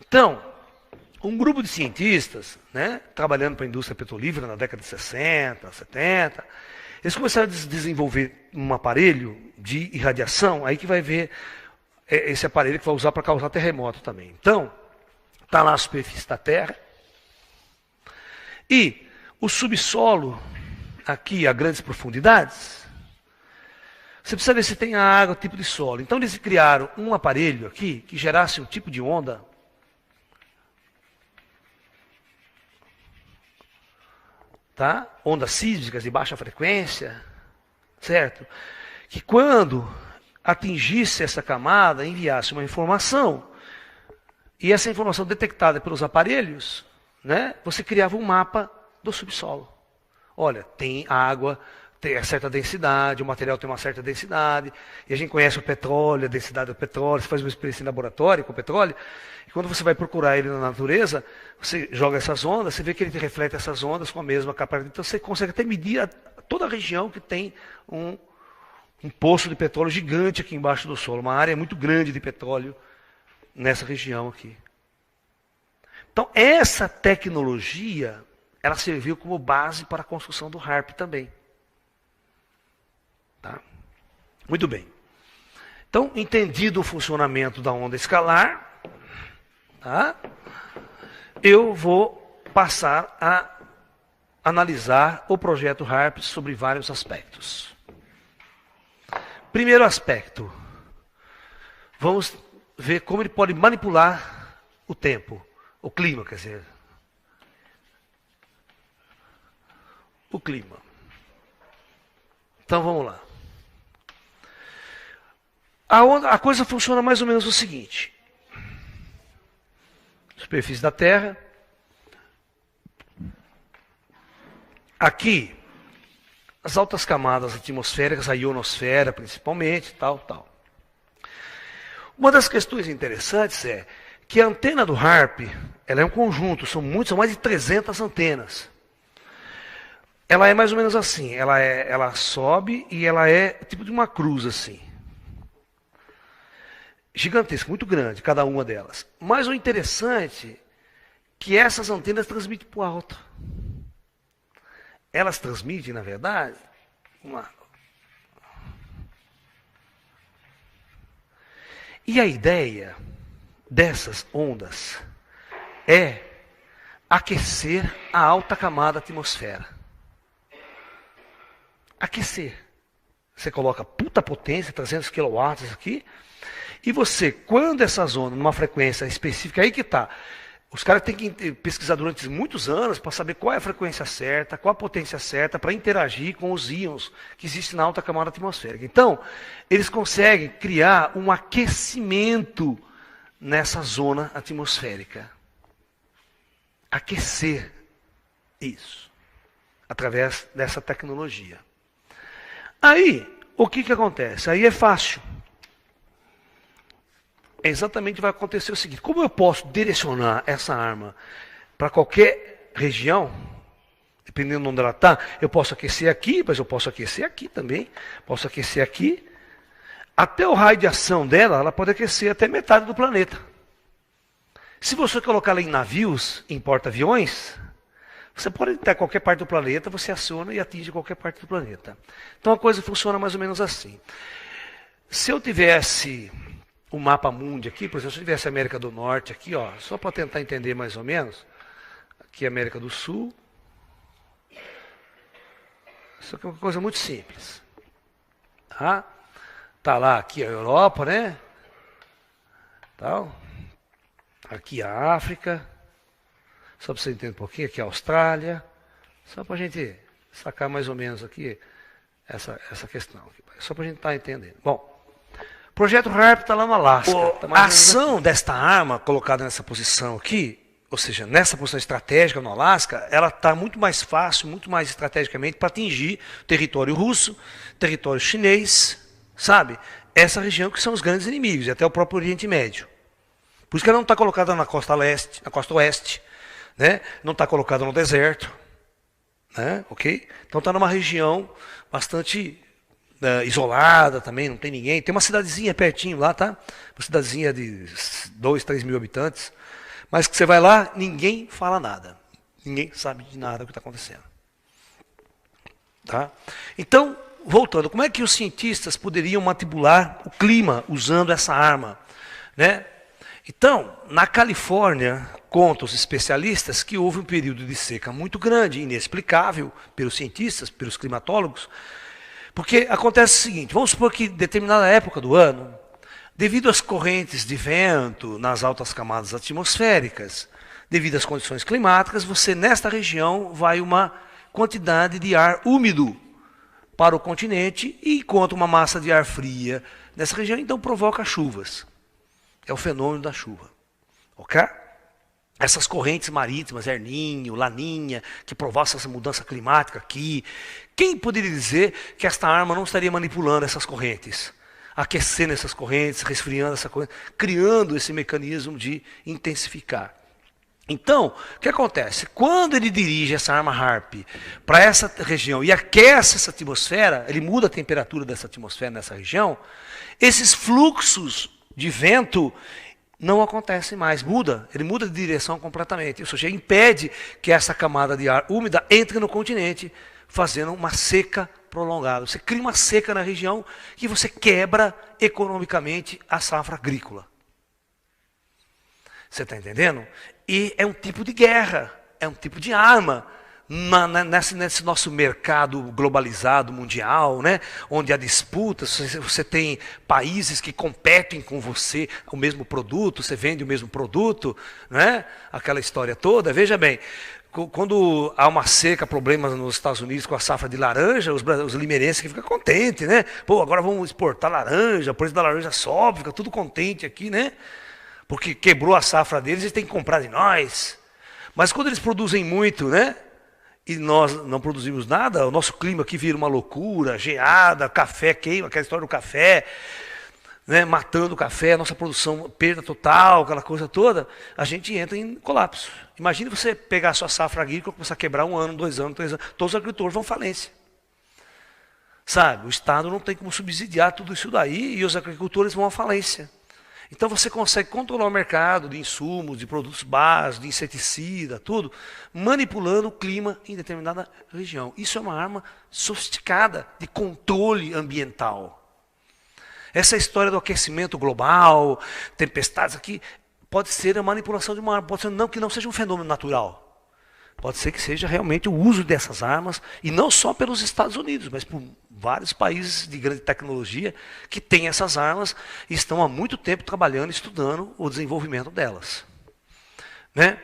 Então, um grupo de cientistas, né, trabalhando para a indústria petrolífera na década de 60, 70, eles começaram a desenvolver um aparelho de irradiação, aí que vai ver esse aparelho que vai usar para causar terremoto também. Então, está lá a superfície da Terra, e o subsolo, aqui a grandes profundidades, você precisa ver se tem água, tipo de solo. Então eles criaram um aparelho aqui que gerasse um tipo de onda tá? Ondas sísmicas de baixa frequência, certo? Que quando atingisse essa camada, enviasse uma informação, e essa informação detectada pelos aparelhos, né, você criava um mapa do subsolo. Olha, tem água, tem certa densidade, o material tem uma certa densidade, e a gente conhece o petróleo, a densidade do petróleo, você faz uma experiência em laboratório com o petróleo, e quando você vai procurar ele na natureza, você joga essas ondas, você vê que ele reflete essas ondas com a mesma capacidade, então você consegue até medir toda a região que tem um poço de petróleo gigante aqui embaixo do solo, uma área muito grande de petróleo nessa região aqui. Então, essa tecnologia, ela serviu como base para a construção do HAARP também. Tá? Muito bem. Então, entendido o funcionamento da onda escalar, tá? Eu vou passar a analisar o projeto HAARP sobre vários aspectos. Primeiro aspecto, vamos ver como ele pode manipular o tempo, o clima, quer dizer. O clima. Então vamos lá. A coisa funciona mais ou menos o seguinte. Superfície da Terra. Aqui, as altas camadas atmosféricas, a ionosfera principalmente, tal. Uma das questões interessantes é que a antena do HARP, ela é um conjunto, são mais de 300 antenas. Ela é mais ou menos assim, ela sobe e ela é tipo de uma cruz assim. Gigantesca, muito grande, cada uma delas. Mas o interessante é que essas antenas transmitem para o alto. Elas transmitem, na verdade, E a ideia dessas ondas é aquecer a alta camada da atmosfera. Aquecer. Você coloca puta potência, 300 kW aqui, e você, quando essa zona, numa frequência específica, aí que está. Os caras têm que pesquisar durante muitos anos para saber qual é a frequência certa, qual a potência certa para interagir com os íons que existem na alta camada atmosférica. Então, eles conseguem criar um aquecimento nessa zona atmosférica. Aquecer isso, através dessa tecnologia. Aí, o que acontece? Aí é fácil. Exatamente vai acontecer o seguinte: como eu posso direcionar essa arma para qualquer região, dependendo de onde ela está, eu posso aquecer aqui, mas eu posso aquecer aqui também, posso aquecer aqui. Até o raio de ação dela, ela pode aquecer até metade do planeta. Se você colocar ela em navios, em porta-aviões, você pode estar em qualquer parte do planeta, você aciona e atinge qualquer parte do planeta. Então a coisa funciona mais ou menos assim. Se eu tivesse o mapa mundi aqui, por exemplo, se eu tivesse a América do Norte aqui, ó, só para tentar entender mais ou menos, aqui é a América do Sul. Isso aqui é uma coisa muito simples. Tá lá aqui a Europa, né? Tal. Aqui a África. Só para você entender um pouquinho, aqui a Austrália. Só para a gente sacar mais ou menos aqui essa questão. Só para a gente estar entendendo. Bom, o projeto HARP está lá no Alasca. A ação desta arma colocada nessa posição aqui, ou seja, nessa posição estratégica no Alasca, ela está muito mais fácil, muito mais estrategicamente para atingir território russo, território chinês, sabe? Essa região que são os grandes inimigos, e até o próprio Oriente Médio. Por isso que ela não está colocada na costa leste, na costa oeste, né? Não está colocada no deserto, né? Ok? Então está numa região bastante isolada também, não tem ninguém. Tem uma cidadezinha pertinho lá, tá? Uma cidadezinha de 2, 3 mil habitantes. Mas que você vai lá, ninguém fala nada. Ninguém sabe de nada o que está acontecendo. Tá? Então, voltando, como é que os cientistas poderiam manipular o clima usando essa arma? Né? Então, na Califórnia, contam os especialistas que houve um período de seca muito grande, inexplicável pelos cientistas, pelos climatólogos, porque acontece o seguinte: vamos supor que em determinada época do ano, devido às correntes de vento nas altas camadas atmosféricas, devido às condições climáticas, você nesta região vai uma quantidade de ar úmido para o continente e encontra uma massa de ar fria nessa região, então provoca chuvas. É o fenômeno da chuva. Ok? Essas correntes marítimas, El Niño, Laninha, que provocam essa mudança climática aqui. Quem poderia dizer que esta arma não estaria manipulando essas correntes? Aquecendo essas correntes, resfriando essa corrente, criando esse mecanismo de intensificar. Então, o que acontece? Quando ele dirige essa arma HARP para essa região e aquece essa atmosfera, ele muda a temperatura dessa atmosfera nessa região, esses fluxos de vento não acontece mais, ele muda de direção completamente. Isso já impede que essa camada de ar úmida entre no continente, fazendo uma seca prolongada. Você cria uma seca na região que você quebra economicamente a safra agrícola. Você está entendendo? E é um tipo de guerra, é um tipo de arma. Nesse nosso mercado globalizado, mundial, né, onde há disputas, você tem países que competem com você o mesmo produto, você vende o mesmo produto, né, aquela história toda. Veja bem, quando há uma seca, problemas nos Estados Unidos com a safra de laranja, os limeirenses que ficam contentes, né? Pô, agora vamos exportar laranja, o preço da laranja sobe, fica tudo contente aqui, né? Porque quebrou a safra deles, eles têm que comprar de nós. Mas quando eles produzem muito, né? E nós não produzimos nada, o nosso clima aqui vira uma loucura, geada, café queima, aquela história do café. né, matando o café, a nossa produção, perda total, aquela coisa toda, a gente entra em colapso. Imagine você pegar a sua safra agrícola, começar a quebrar 1 ano, 2 anos, 3 anos, todos os agricultores vão à falência. Sabe, o Estado não tem como subsidiar tudo isso daí e os agricultores vão à falência. Então você consegue controlar o mercado de insumos, de produtos básicos, de inseticida, tudo, manipulando o clima em determinada região. Isso é uma arma sofisticada de controle ambiental. Essa história do aquecimento global, tempestades aqui, pode ser a manipulação de uma arma, pode ser que não seja um fenômeno natural. Pode ser que seja realmente o uso dessas armas, e não só pelos Estados Unidos, mas por vários países de grande tecnologia que têm essas armas e estão há muito tempo trabalhando e estudando o desenvolvimento delas. Né?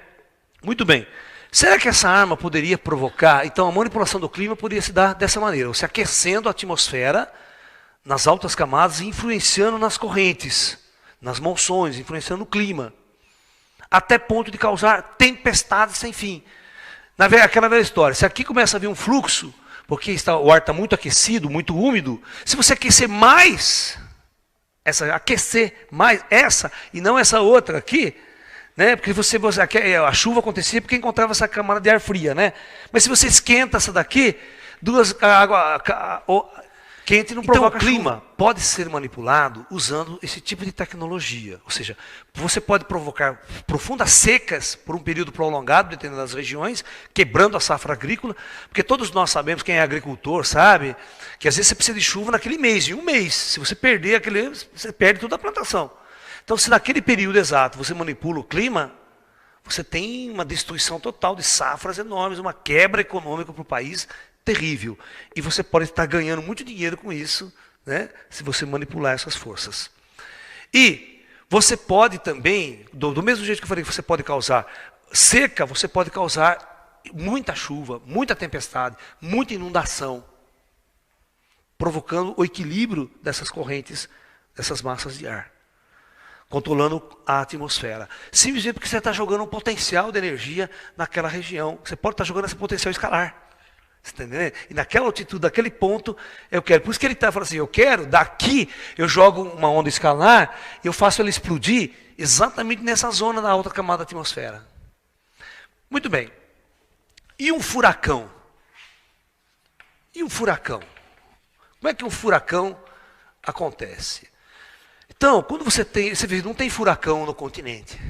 Muito bem. Será que essa arma poderia provocar? Então, a manipulação do clima poderia se dar dessa maneira, se aquecendo a atmosfera nas altas camadas e influenciando nas correntes, nas monções, influenciando o clima, até ponto de causar tempestades sem fim. Aquela velha história, se aqui começa a vir um fluxo, porque o ar está muito aquecido, muito úmido, se você aquecer mais, aquecer mais essa e não essa outra aqui, né? Porque a chuva acontecia porque encontrava essa camada de ar fria, né? Mas se você esquenta essa daqui, água quente não provoca chuva. Então o clima pode ser manipulado usando esse tipo de tecnologia. Ou seja, você pode provocar profundas secas por um período prolongado em determinadas regiões, quebrando a safra agrícola, porque todos nós sabemos, quem é agricultor sabe, que às vezes você precisa de chuva naquele mês, em um mês. Se você perder aquele mês, você perde toda a plantação. Então se naquele período exato você manipula o clima, você tem uma destruição total de safras enormes, uma quebra econômica para o país terrível. E você pode estar ganhando muito dinheiro com isso, né, se você manipular essas forças. E você pode também, do mesmo jeito que eu falei que você pode causar seca, você pode causar muita chuva, muita tempestade, muita inundação, provocando o equilíbrio dessas correntes, dessas massas de ar, controlando a atmosfera. Simplesmente porque você está jogando um potencial de energia naquela região. Você pode estar jogando esse potencial escalar. Você está entendendo? E naquela altitude, naquele ponto, eu quero. Por isso que ele está falando assim, eu quero, daqui, eu jogo uma onda escalar, eu faço ela explodir exatamente nessa zona da alta camada da atmosfera. Muito bem. E um furacão? E um furacão? Como é que um furacão acontece? Então, quando você vê, não tem furacão no continente.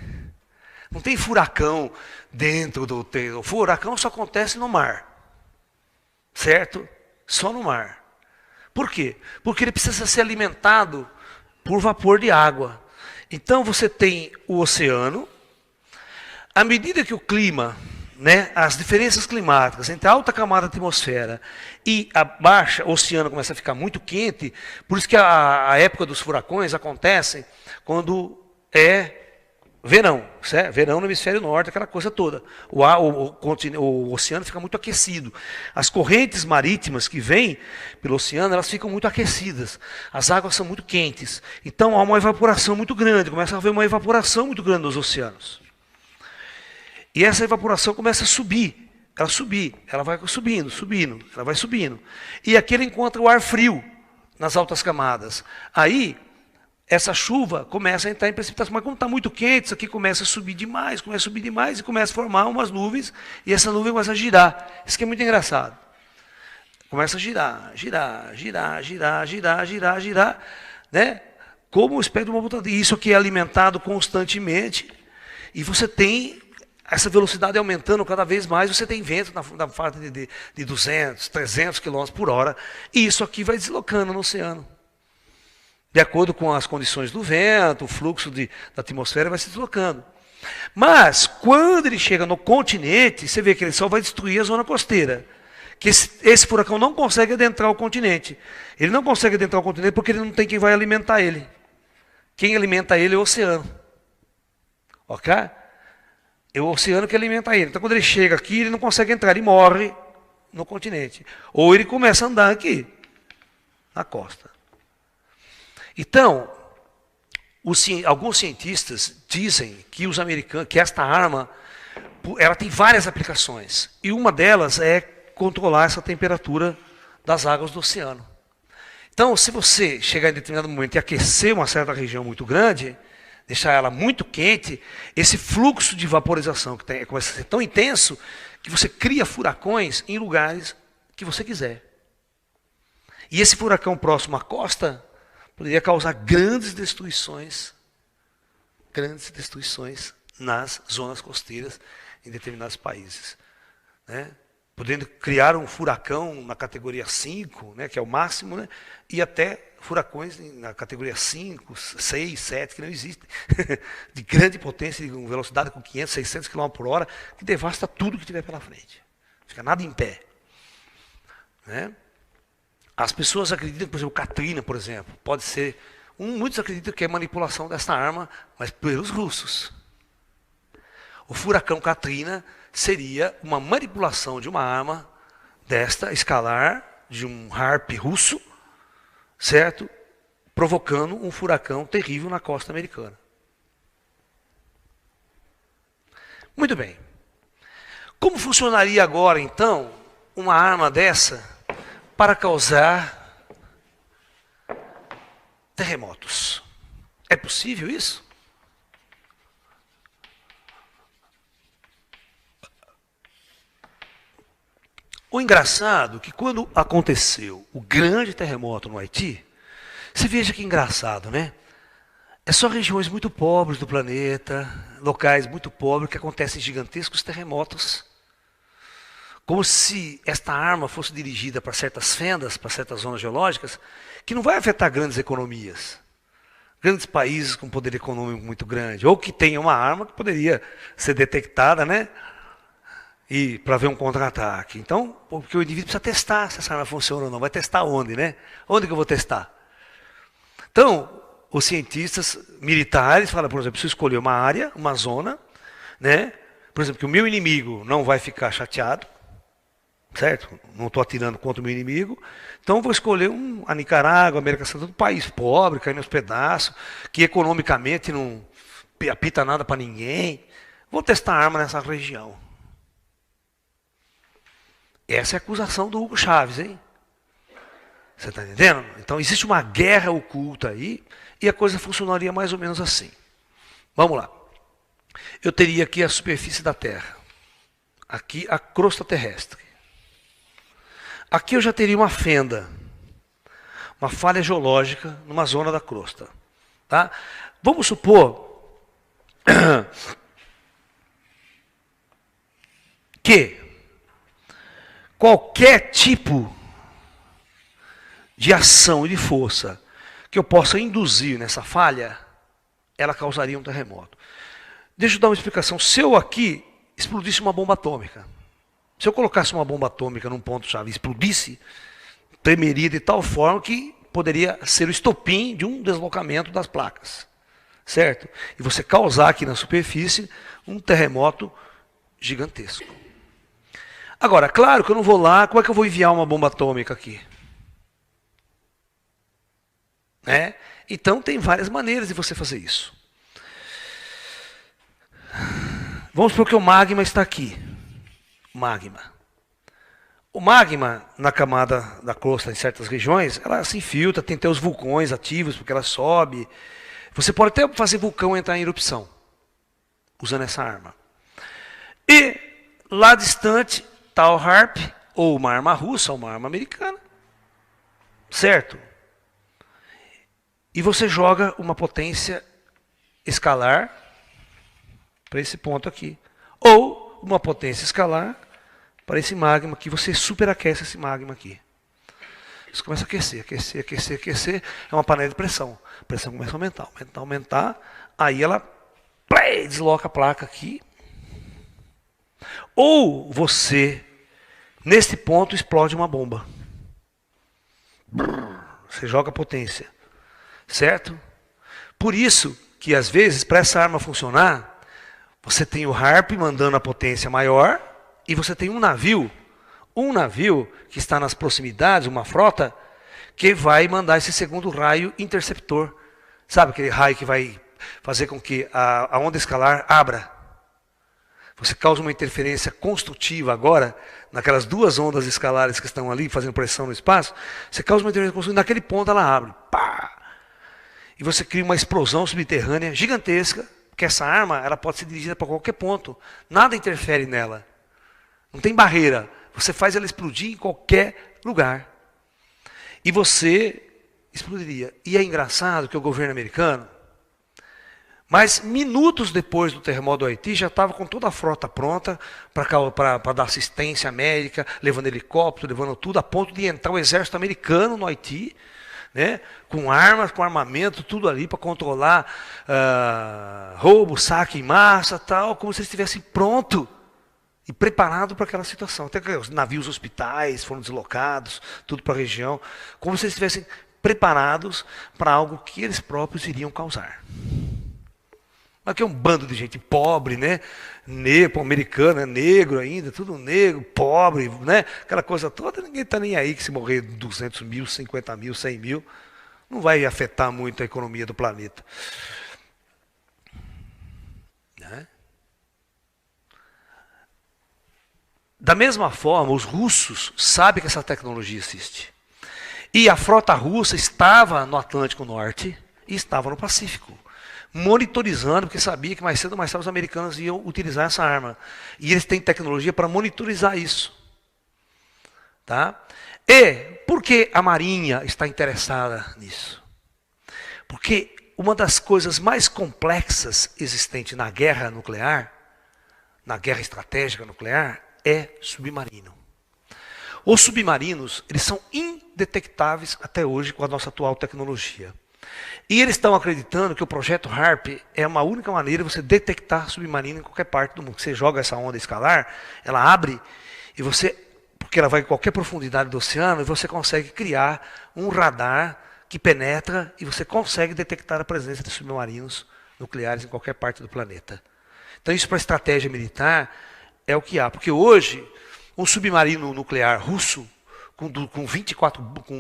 Não tem furacão dentro do... O furacão só acontece no mar. Certo? Só no mar. Por quê? Porque ele precisa ser alimentado por vapor de água. Então você tem o oceano. À medida que o clima, né, as diferenças climáticas entre a alta camada da atmosfera e a baixa, o oceano começa a ficar muito quente, por isso que a época dos furacões acontece quando é verão, certo? Verão no hemisfério norte, aquela coisa toda. O oceano fica muito aquecido. As correntes marítimas que vêm pelo oceano, elas ficam muito aquecidas. As águas são muito quentes. Então há uma evaporação muito grande, começa a haver uma evaporação muito grande nos oceanos. E essa evaporação começa a subir. Ela vai subindo, ela vai subindo. E aqui ele encontra o ar frio nas altas camadas. Aí essa chuva começa a entrar em precipitação. Mas quando está muito quente, isso aqui começa a subir demais e começa a formar umas nuvens, e essa nuvem começa a girar. Isso aqui é muito engraçado. Começa a girar, né? Como uma espécie de uma volta. E isso aqui é alimentado constantemente, e você tem essa velocidade aumentando cada vez mais, você tem vento na faixa de 200, 300 km por hora, e isso aqui vai deslocando no oceano. De acordo com as condições do vento, o fluxo da atmosfera vai se deslocando. Mas, quando ele chega no continente, você vê que ele só vai destruir a zona costeira. Que esse furacão não consegue adentrar o continente. Ele não consegue adentrar o continente porque ele não tem quem vai alimentar ele. Quem alimenta ele é o oceano. Ok? É o oceano que alimenta ele. Então, quando ele chega aqui, ele não consegue entrar, ele morre no continente. Ou ele começa a andar aqui, na costa. Então, alguns cientistas dizem que que esta arma, ela tem várias aplicações. E uma delas é controlar essa temperatura das águas do oceano. Então, se você chegar em determinado momento e aquecer uma certa região muito grande, deixar ela muito quente, esse fluxo de vaporização que tem, começa a ser tão intenso que você cria furacões em lugares que você quiser. E esse furacão próximo à costa poderia causar grandes destruições nas zonas costeiras em determinados países, né? Podendo criar um furacão na categoria 5, né, que é o máximo, né, e até furacões na categoria 5, 6, 7, que não existem, de grande potência, de velocidade com 500, 600 km por hora, que devasta tudo que tiver pela frente. Não fica nada em pé. Né? As pessoas acreditam, por exemplo, Katrina, por exemplo, pode ser, muitos acreditam que é manipulação dessa arma, mas pelos russos. O furacão Katrina seria uma manipulação de uma arma desta escalar, de um HARP russo, certo? Provocando um furacão terrível na costa americana. Muito bem. Como funcionaria agora, então, uma arma dessa para causar terremotos? É possível isso? O engraçado é que quando aconteceu o grande terremoto no Haiti, você veja que engraçado, né? É só regiões muito pobres do planeta, locais muito pobres, que acontecem gigantescos terremotos. Como se esta arma fosse dirigida para certas fendas, para certas zonas geológicas, que não vai afetar grandes economias. Grandes países com poder econômico muito grande, ou que tenham uma arma que poderia ser detectada, né? E para ver um contra-ataque. Então, porque o indivíduo precisa testar se essa arma funciona ou não. Vai testar onde, né? Onde que eu vou testar? Então, os cientistas militares falam, por exemplo, preciso escolher uma área, uma zona, né? Por exemplo, que o meu inimigo não vai ficar chateado, certo? Não estou atirando contra o meu inimigo. Então, vou escolher a Nicarágua, a América Central, um país pobre, caindo aos pedaços, que economicamente não apita nada para ninguém. Vou testar a arma nessa região. Essa é a acusação do Hugo Chávez, hein? Você está entendendo? Então existe uma guerra oculta aí e a coisa funcionaria mais ou menos assim. Vamos lá. Eu teria aqui a superfície da Terra. Aqui a crosta terrestre. Aqui eu já teria uma fenda, uma falha geológica numa zona da crosta. Tá? Vamos supor que qualquer tipo de ação e de força que eu possa induzir nessa falha, ela causaria um terremoto. Deixa eu dar uma explicação. Se eu aqui explodisse uma bomba atômica, se eu colocasse uma bomba atômica num ponto-chave e explodisse, tremeria de tal forma que poderia ser o estopim de um deslocamento das placas. Certo? E você causar aqui na superfície um terremoto gigantesco. Agora, claro que eu não vou lá, como é que eu vou enviar uma bomba atômica aqui? Né? Então, tem várias maneiras de você fazer isso. Vamos supor que o magma está aqui. Magma. O magma, na camada da crosta, em certas regiões, ela se infiltra, tem até os vulcões ativos, porque ela sobe. Você pode até fazer vulcão entrar em erupção, usando essa arma. E, lá distante, tal HARP, ou uma arma russa, ou uma arma americana, certo? E você joga uma potência escalar para esse ponto aqui, ou uma potência escalar para esse magma que você superaquece esse magma aqui. Isso começa a aquecer, aquecer, aquecer, aquecer, é uma panela de pressão. A pressão começa a aumentar, aumentar, aumentar, aí ela desloca a placa aqui. Ou você, nesse ponto, explode uma bomba. Você joga potência. Certo? Por isso que, às vezes, para essa arma funcionar, você tem o HARP mandando a potência maior e você tem um navio que está nas proximidades, uma frota, que vai mandar esse segundo raio interceptor. Sabe aquele raio que vai fazer com que a onda escalar abra? Você causa uma interferência construtiva agora, naquelas duas ondas escalares que estão ali fazendo pressão no espaço, você causa uma interferência construtiva, naquele ponto ela abre. Pá! E você cria uma explosão subterrânea gigantesca, porque essa arma ela pode ser dirigida para qualquer ponto. Nada interfere nela. Não tem barreira. Você faz ela explodir em qualquer lugar. E você explodiria. E é engraçado que o governo americano, mas minutos depois do terremoto do Haiti, já estava com toda a frota pronta para dar assistência médica, levando helicóptero, levando tudo, a ponto de entrar o exército americano no Haiti, né, com armas, com armamento, tudo ali para controlar roubo, saque em massa, tal, como se eles estivessem prontos e preparados para aquela situação. Até que os navios hospitais foram deslocados, tudo para a região, como se eles estivessem preparados para algo que eles próprios iriam causar. Aqui é um bando de gente pobre, né? Negro, americano, negro ainda, tudo negro, pobre, né? Aquela coisa toda, ninguém está nem aí que se morrer 200 mil, 50 mil, 100 mil, não vai afetar muito a economia do planeta. Né? Da mesma forma, os russos sabem que essa tecnologia existe. E a frota russa estava no Atlântico Norte e estava no Pacífico, monitorizando, porque sabia que mais cedo ou mais tarde os americanos iam utilizar essa arma. E eles têm tecnologia para monitorizar isso. Tá? E por que a Marinha está interessada nisso? Porque uma das coisas mais complexas existentes na guerra nuclear, na guerra estratégica nuclear, é submarino. Os submarinos, eles são indetectáveis até hoje com a nossa atual tecnologia. E eles estão acreditando que o projeto HARP é uma única maneira de você detectar submarino em qualquer parte do mundo. Você joga essa onda escalar, ela abre, e você, porque ela vai em qualquer profundidade do oceano, e você consegue criar um radar que penetra e você consegue detectar a presença de submarinos nucleares em qualquer parte do planeta. Então isso para a estratégia militar é o que há. Porque hoje, um submarino nuclear russo, com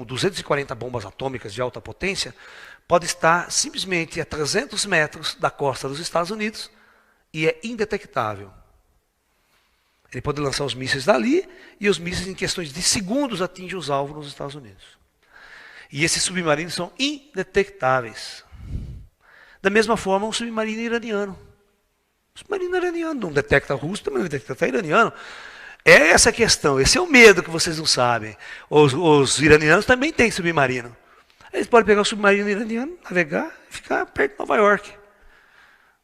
240 bombas atômicas de alta potência, pode estar simplesmente a 300 metros da costa dos Estados Unidos e é indetectável. Ele pode lançar os mísseis dali e os mísseis em questões de segundos atingem os alvos nos Estados Unidos. E esses submarinos são indetectáveis. Da mesma forma, um submarino iraniano. O submarino iraniano não detecta russo, também não detecta iraniano. É essa a questão, esse é o medo que vocês não sabem. Os iranianos também têm submarino. Eles podem pegar o submarino iraniano, navegar e ficar perto de Nova York.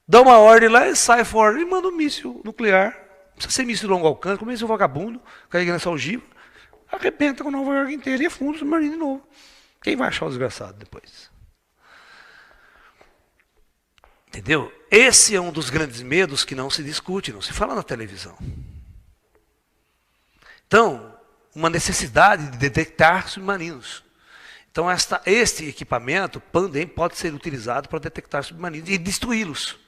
Dá uma ordem lá e sai fora e manda um míssil nuclear. Não precisa ser míssil de longo alcance, como esse vagabundo, carregando essa ogiva, arrebenta com Nova York inteira e afunda o submarino de novo. Quem vai achar o desgraçado depois? Entendeu? Esse é um dos grandes medos que não se discute, não se fala na televisão. Então, uma necessidade de detectar submarinos. Então, este equipamento também pode ser utilizado para detectar submarinos e destruí-los.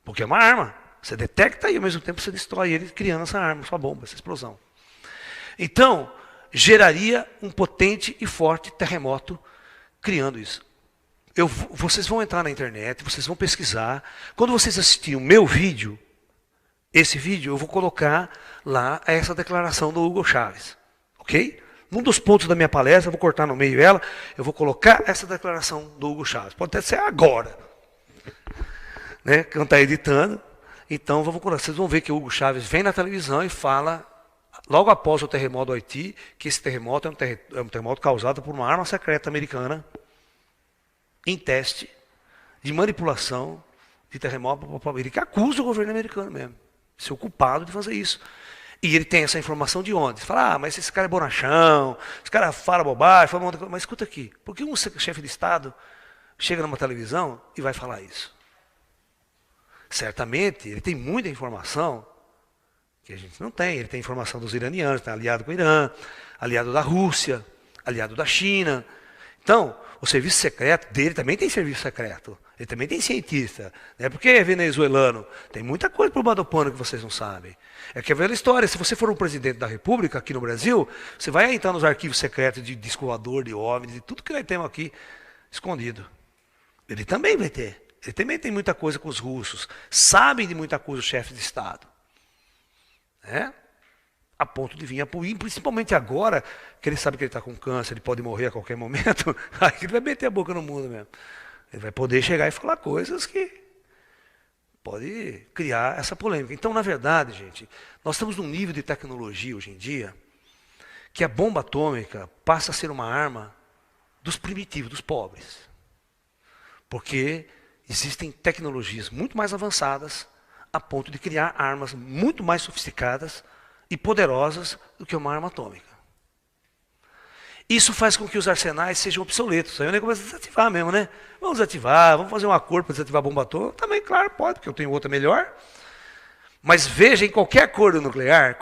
Porque é uma arma. Você detecta e, ao mesmo tempo, você destrói ele, criando essa arma, essa bomba, essa explosão. Então, geraria um potente e forte terremoto criando isso. Vocês vão entrar na internet, vocês vão pesquisar. Quando vocês assistirem o meu vídeo, esse vídeo, eu vou colocar lá essa declaração do Hugo Chávez. Ok? Num dos pontos da minha palestra, eu vou cortar no meio ela, eu vou colocar essa declaração do Hugo Chávez. Pode até ser agora. Né? Que não está editando. Então, vocês vão ver que o Hugo Chávez vem na televisão e fala, logo após o terremoto do Haiti, que esse terremoto é um terremoto causado por uma arma secreta americana em teste de manipulação de terremoto. Ele que acusa o governo americano mesmo, de ser o culpado de fazer isso. E ele tem essa informação de onde? Você fala, mas esse cara é bonachão, esse cara fala bobagem, fala uma... Mas escuta aqui, por que um chefe de Estado chega numa televisão e vai falar isso? Certamente, ele tem muita informação que a gente não tem. Ele tem informação dos iranianos, está aliado com o Irã, aliado da Rússia, aliado da China. Então, o serviço secreto dele também tem serviço secreto. Ele também tem cientista. Não é porque é venezuelano. Tem muita coisa por baixo do pano que vocês não sabem. É que é a velha história. Se você for um presidente da República aqui no Brasil, você vai entrar nos arquivos secretos de disco voador, de OVNIs, de tudo que nós temos aqui escondido. Ele também vai ter. Ele também tem muita coisa com os russos. Sabem de muita coisa os chefes de Estado. Né? A ponto de vir a Putin, principalmente agora, que ele sabe que ele está com câncer, ele pode morrer a qualquer momento, aí ele vai meter a boca no mundo mesmo. Ele vai poder chegar e falar coisas que pode criar essa polêmica. Então, na verdade, gente, nós estamos num nível de tecnologia hoje em dia que a bomba atômica passa a ser uma arma dos primitivos, dos pobres. Porque existem tecnologias muito mais avançadas a ponto de criar armas muito mais sofisticadas e poderosas do que uma arma atômica. Isso faz com que os arsenais sejam obsoletos. Aí o negócio começa a desativar mesmo, né? Vamos desativar, vamos fazer um acordo para desativar a bomba atômica. Também, claro, pode, porque eu tenho outra melhor. Mas veja, em qualquer acordo nuclear,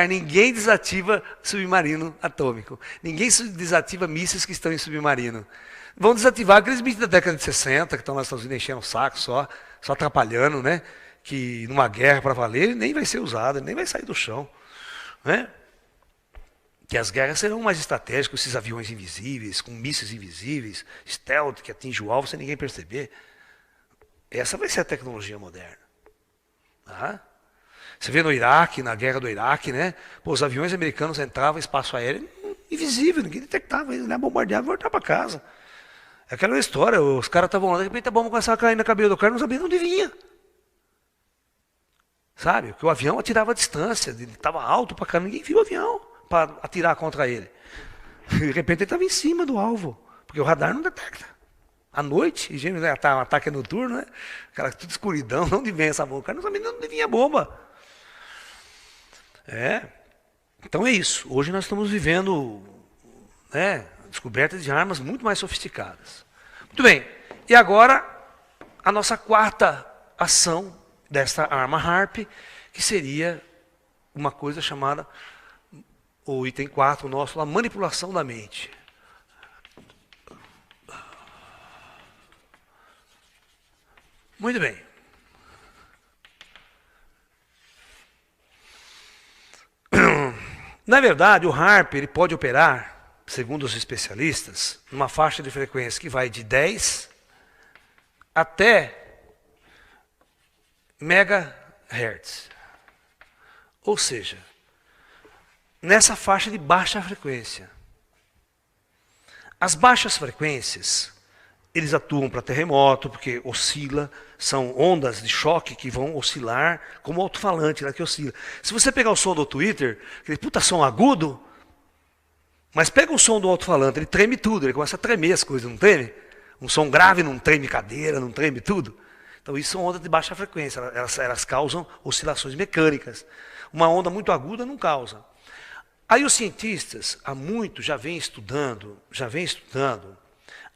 ninguém desativa submarino atômico. Ninguém desativa mísseis que estão em submarino. Vão desativar aqueles mísseis da década de 60, que estão lá nos Estados Unidos enchendo o saco só atrapalhando, né? Que numa guerra para valer, ele nem vai ser usado, ele nem vai sair do chão. Né? Que as guerras serão mais estratégicas, com esses aviões invisíveis, com mísseis invisíveis, stealth, que atinge o alvo sem ninguém perceber. Essa vai ser a tecnologia moderna. Tá? Você vê no Iraque, na guerra do Iraque, né? Pô, os aviões americanos entravam em espaço aéreo invisível, ninguém detectava, eles bombardeavam e voltavam para casa. É aquela história, os caras estavam lá, de repente a bomba começava a cair na cabeça do cara, não sabia de onde vinha. Sabe? Porque o avião atirava a distância, ele estava alto para cá, ninguém viu o avião para atirar contra ele. De repente ele estava em cima do alvo, porque o radar não detecta. À noite, e gêmeos, né, um ataque noturno, né? Cara, tudo escuridão, de onde vem essa bomba? O cara não sabia de onde vinha a bomba. Então é isso. Hoje nós estamos vivendo, né, descoberta de armas muito mais sofisticadas. Muito bem. E agora, a nossa quarta ação desta arma HARP, que seria uma coisa chamada, o item 4 nosso, a manipulação da mente. Muito bem. Na verdade, o HARP ele pode operar, segundo os especialistas, numa faixa de frequência que vai de 10 até megahertz. Ou seja, nessa faixa de baixa frequência. As baixas frequências, eles atuam para terremoto, porque oscila, são ondas de choque que vão oscilar, como o alto-falante lá que oscila. Se você pegar o som do Twitter, aquele puta som agudo, mas pega o som do alto-falante, ele treme tudo, ele começa a tremer as coisas, não treme? Um som grave não treme cadeira, não treme tudo. Então isso são ondas de baixa frequência, elas causam oscilações mecânicas. Uma onda muito aguda não causa. Aí os cientistas, há muito, já vêm estudando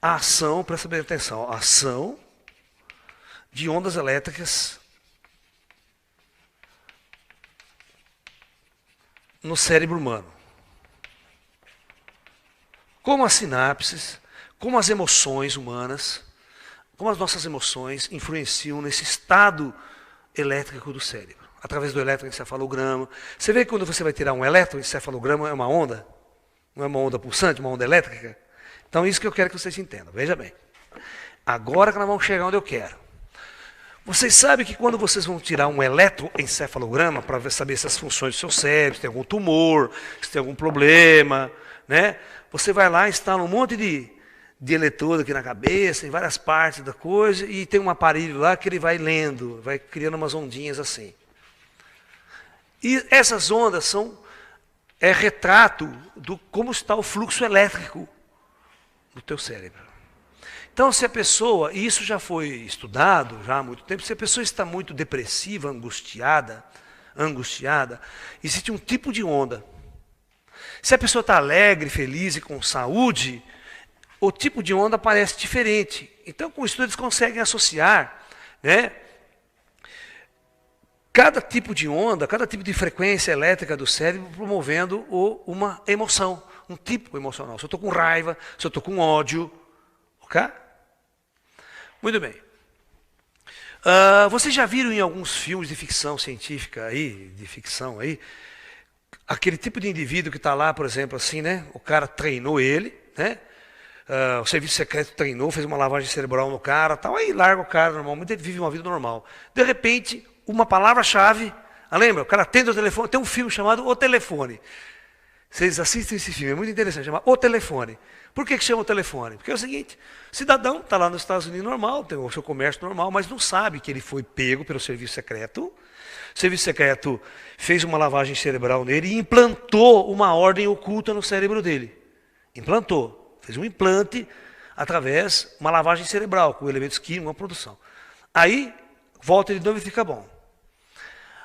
a ação, presta bem atenção, a ação de ondas elétricas no cérebro humano. Como as sinapses, como as emoções humanas, como as nossas emoções influenciam nesse estado elétrico do cérebro, através do eletroencefalograma. Você vê que quando você vai tirar um eletroencefalograma é uma onda? Não é uma onda pulsante, uma onda elétrica? Então, isso que eu quero que vocês entendam. Veja bem. Agora que nós vamos chegar onde eu quero. Vocês sabem que quando vocês vão tirar um eletroencefalograma para saber se as funções do seu cérebro, se tem algum tumor, se tem algum problema, né? Você vai lá, instala um monte de eletrodo aqui na cabeça, em várias partes da coisa, e tem um aparelho lá que ele vai lendo, vai criando umas ondinhas assim. E essas ondas são retrato do como está o fluxo elétrico do teu cérebro. Então, se a pessoa, e isso já foi estudado já há muito tempo, se a pessoa está muito depressiva, angustiada, existe um tipo de onda. Se a pessoa está alegre, feliz e com saúde, o tipo de onda parece diferente. Então, com isso, eles conseguem associar, né, cada tipo de onda, cada tipo de frequência elétrica do cérebro promovendo uma emoção, um tipo emocional. Se eu estou com raiva, se eu estou com ódio, ok? Muito bem. Vocês já viram em alguns filmes de ficção científica aí, aquele tipo de indivíduo que está lá, por exemplo, assim, né? O cara treinou ele, né? o serviço secreto treinou, fez uma lavagem cerebral no cara, tal, aí larga o cara, normalmente ele vive uma vida normal. De repente, uma palavra-chave, lembra? O cara atende o telefone, tem um filme chamado O Telefone. Vocês assistem esse filme, é muito interessante, chama O Telefone. Por que chama o telefone? Porque é o seguinte, o cidadão está lá nos Estados Unidos normal, tem o seu comércio normal, mas não sabe que ele foi pego pelo serviço secreto. O serviço secreto fez uma lavagem cerebral nele e implantou uma ordem oculta no cérebro dele. Implantou, fez um implante através de uma lavagem cerebral, com elementos químicos, uma produção. Aí, volta de novo e fica bom.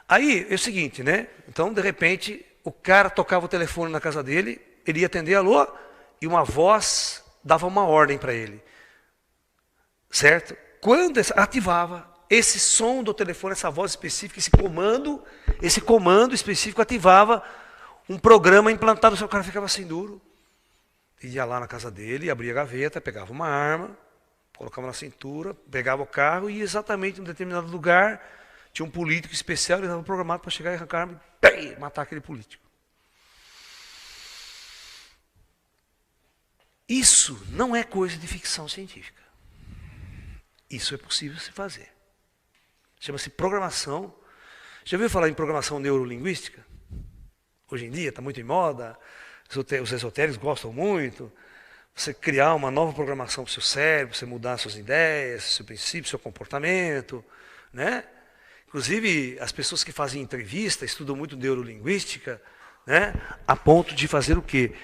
Aí, é o seguinte, né? Então, de repente, o cara tocava o telefone na casa dele, ele ia atender, alô, e uma voz dava uma ordem para ele. Certo? Quando ativava esse som do telefone, essa voz específica, esse comando específico ativava um programa implantado, o seu cara ficava assim duro. Ia lá na casa dele, abria a gaveta, pegava uma arma, colocava na cintura, pegava o carro e exatamente em um determinado lugar tinha um político especial, ele estava programado para chegar e arrancar a arma e matar aquele político. Isso não é coisa de ficção científica. Isso é possível se fazer. Chama-se programação. Já ouviu falar em programação neurolinguística? Hoje em dia está muito em moda, os esotéricos gostam muito. Você criar uma nova programação para o seu cérebro, você mudar suas ideias, seu princípio, seu comportamento, né? Inclusive, as pessoas que fazem entrevista estudam muito neurolinguística, né? A ponto de fazer o quê?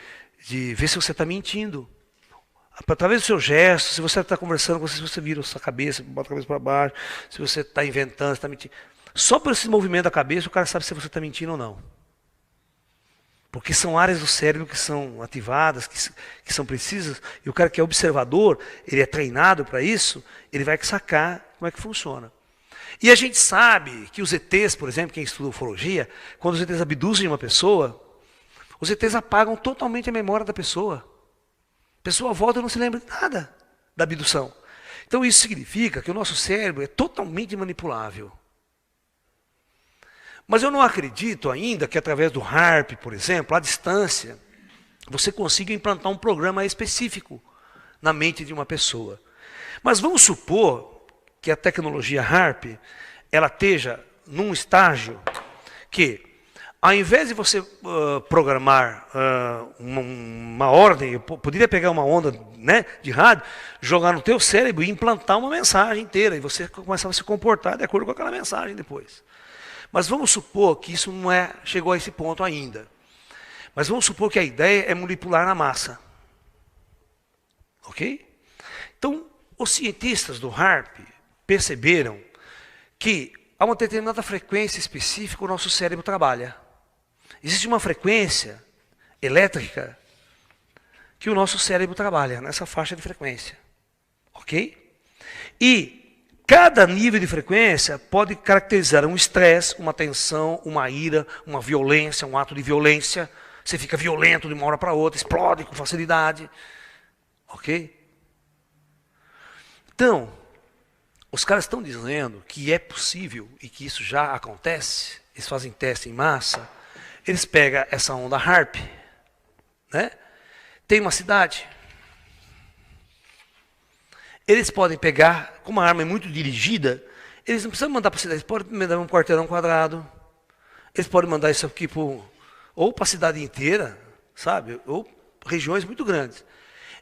De ver se você está mentindo. Através do seu gesto, se você está conversando, se você vira a sua cabeça, bota a cabeça para baixo, se você está inventando, se está mentindo. Só por esse movimento da cabeça, o cara sabe se você está mentindo ou não. Porque são áreas do cérebro que são ativadas, que são precisas, e o cara que é observador, ele é treinado para isso, ele vai sacar como é que funciona. E a gente sabe que os ETs, por exemplo, quem estuda ufologia, quando os ETs abduzem uma pessoa, os ETs apagam totalmente a memória da pessoa. A pessoa volta e não se lembra de nada da abdução. Então isso significa que o nosso cérebro é totalmente manipulável. Mas eu não acredito ainda que através do HARP, por exemplo, à distância, você consiga implantar um programa específico na mente de uma pessoa. Mas vamos supor que a tecnologia HARP, ela esteja num estágio que, ao invés de você programar uma ordem, eu poderia pegar uma onda, né, de rádio, jogar no teu cérebro e implantar uma mensagem inteira, e você começava a se comportar de acordo com aquela mensagem depois. Mas vamos supor que isso não chegou a esse ponto ainda. Mas vamos supor que a ideia é manipular na massa. Ok? Então, os cientistas do HARP perceberam que a uma determinada frequência específica o nosso cérebro trabalha. Existe uma frequência elétrica que o nosso cérebro trabalha, nessa faixa de frequência. Ok? E cada nível de frequência pode caracterizar um estresse, uma tensão, uma ira, uma violência, um ato de violência. Você fica violento de uma hora para outra, explode com facilidade. Ok? Então, os caras estão dizendo que é possível e que isso já acontece. Eles fazem teste em massa. Eles pegam essa onda HARP, né? Tem uma cidade. Eles podem pegar, como a arma é muito dirigida, eles não precisam mandar para a cidade, eles podem mandar um quarteirão quadrado. Eles podem mandar isso aqui ou para a cidade inteira, sabe? Ou regiões muito grandes.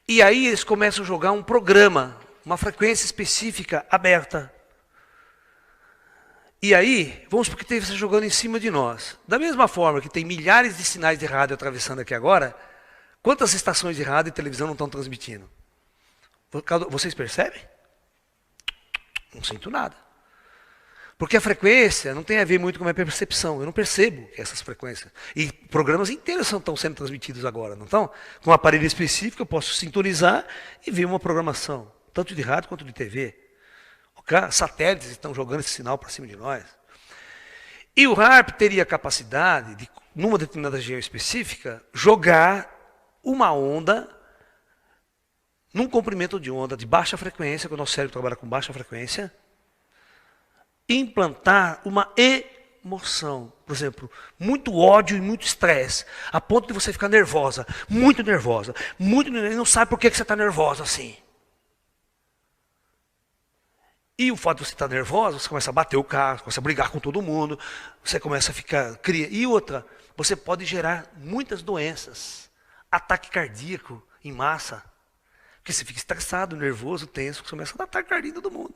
E aí eles começam a jogar um programa, uma frequência específica aberta. E aí, vamos supor que esteja jogando em cima de nós. Da mesma forma que tem milhares de sinais de rádio atravessando aqui agora, quantas estações de rádio e televisão não estão transmitindo? Vocês percebem? Não sinto nada. Porque a frequência não tem a ver muito com a minha percepção. Eu não percebo essas frequências. E programas inteiros estão sendo transmitidos agora, não estão? Com um aparelho específico eu posso sintonizar e ver uma programação, tanto de rádio quanto de TV. Satélites estão jogando esse sinal para cima de nós. E o HARP teria a capacidade de, numa determinada região específica, jogar uma onda num comprimento de onda de baixa frequência, que o nosso cérebro trabalha com baixa frequência, implantar emoção, por exemplo, muito ódio e muito estresse, a ponto de você ficar nervosa, e não sabe por que você está nervosa assim. E o fato de você estar nervosa, você começa a bater o carro, começa a brigar com todo mundo, você começa a ficar... E outra, você pode gerar muitas doenças, ataque cardíaco em massa, porque você fica estressado, nervoso, tenso, você começa a dar ataque cardíaco em todo mundo.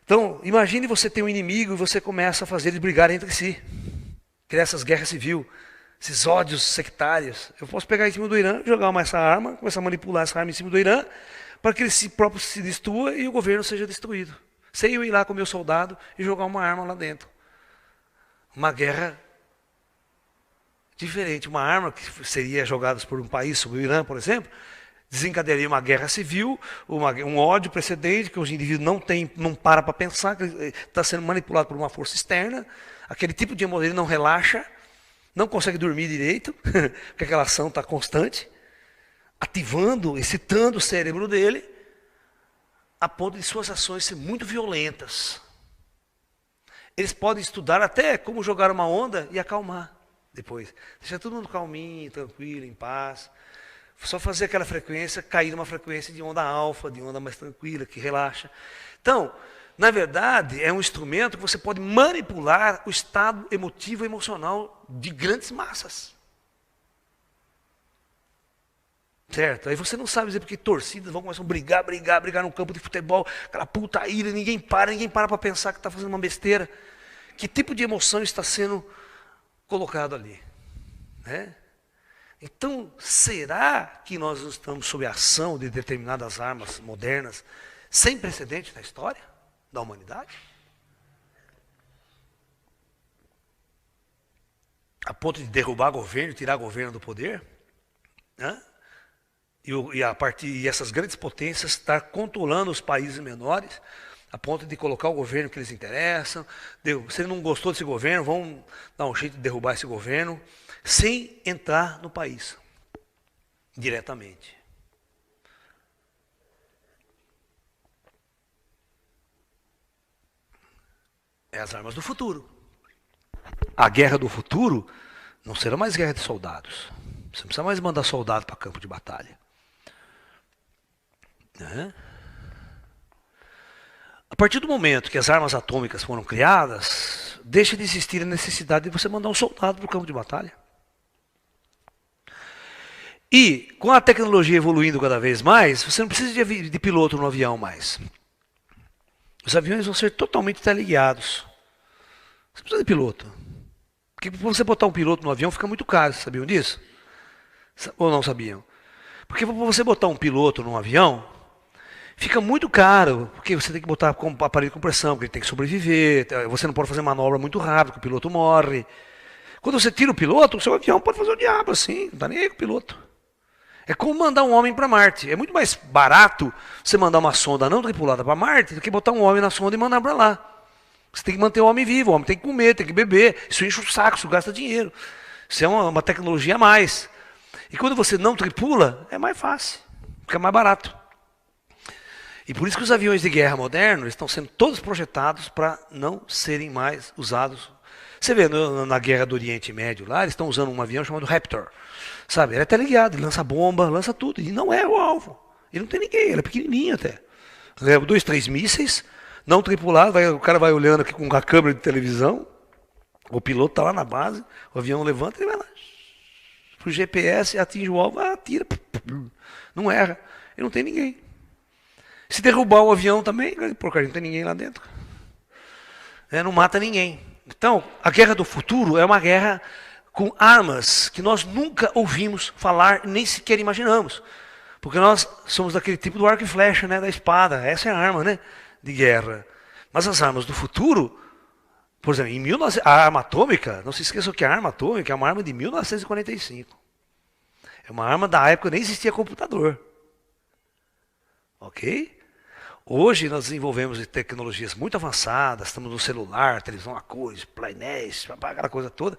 Então, imagine você ter um inimigo e você começa a fazer eles brigarem entre si. Criar essas guerras civis, esses ódios sectários. Eu posso pegar em cima do Irã, jogar essa arma, começar a manipular essa arma em cima do Irã, para que ele próprio se destrua e o governo seja destruído. Sem eu ir lá com o meu soldado e jogar uma arma lá dentro. Uma guerra diferente. Uma arma que seria jogada por um país, sobre o Irã, por exemplo, desencadearia uma guerra civil, um ódio precedente, que os indivíduos não para pensar, que ele está sendo manipulado por uma força externa. Aquele tipo de emoção, ele não relaxa, não consegue dormir direito, porque aquela ação está constante, ativando, excitando o cérebro dele, a ponto de suas ações serem muito violentas. Eles podem estudar até como jogar uma onda e acalmar depois. Deixar todo mundo calminho, tranquilo, em paz. Só fazer aquela frequência, cair numa frequência de onda alfa, de onda mais tranquila, que relaxa. Então, na verdade, é um instrumento que você pode manipular o estado emotivo e emocional de grandes massas. Certo? Aí você não sabe dizer porque torcidas vão começar a brigar no campo de futebol, aquela puta ira, ninguém para pensar que está fazendo uma besteira. Que tipo de emoção está sendo colocado ali? Né? Então, será que nós estamos sob a ação de determinadas armas modernas sem precedente na história da humanidade? A ponto de derrubar governo, tirar governo do poder? Né? E essas grandes potências estar controlando os países menores, a ponto de colocar o governo que eles interessam. Se ele não gostou desse governo, vão dar um jeito de derrubar esse governo, sem entrar no país, diretamente. É as armas do futuro. A guerra do futuro não será mais guerra de soldados. Você não precisa mais mandar soldado para campo de batalha. A partir do momento que as armas atômicas foram criadas, deixa de existir a necessidade de você mandar um soldado para o campo de batalha. E com a tecnologia evoluindo cada vez mais, você não precisa de piloto no avião mais. Os aviões vão ser totalmente interligados. Você precisa de piloto. Porque para você botar um piloto no avião fica muito caro, vocês sabiam disso? Ou não sabiam? Porque para você botar um piloto num avião, fica muito caro, porque você tem que botar com aparelho de compressão, porque ele tem que sobreviver, você não pode fazer manobra muito rápido, porque o piloto morre. Quando você tira o piloto, o seu avião pode fazer o diabo assim, não está nem aí com o piloto. É como mandar um homem para Marte. É muito mais barato você mandar uma sonda não tripulada para Marte do que botar um homem na sonda e mandar para lá. Você tem que manter o homem vivo, o homem tem que comer, tem que beber. Isso enche o saco, isso gasta dinheiro. Isso é uma tecnologia a mais. E quando você não tripula, é mais fácil, fica mais barato. E por isso que os aviões de guerra modernos estão sendo todos projetados para não serem mais usados. Você vê na guerra do Oriente Médio lá, eles estão usando um avião chamado Raptor. Sabe, ele é até ligado, ele lança bomba, lança tudo. E não é o alvo. Ele não tem ninguém, ele é pequenininho até. Leva 2, 3 mísseis, não tripulado, o cara vai olhando aqui com a câmera de televisão, o piloto está lá na base, o avião levanta e vai lá. O GPS atinge o alvo, atira, não erra. E não tem ninguém. Se derrubar o avião também, porcaria, não tem ninguém lá dentro. Não mata ninguém. Então, a guerra do futuro é uma guerra com armas que nós nunca ouvimos falar, nem sequer imaginamos. Porque nós somos daquele tipo do arco e flecha, né, da espada. Essa é a arma, né, de guerra. Mas as armas do futuro, por exemplo, a arma atômica, não se esqueçam que a arma atômica é uma arma de 1945. É uma arma da época que nem existia computador. Ok? Hoje nós desenvolvemos tecnologias muito avançadas, estamos no celular, televisão a cores, painéis, aquela coisa toda.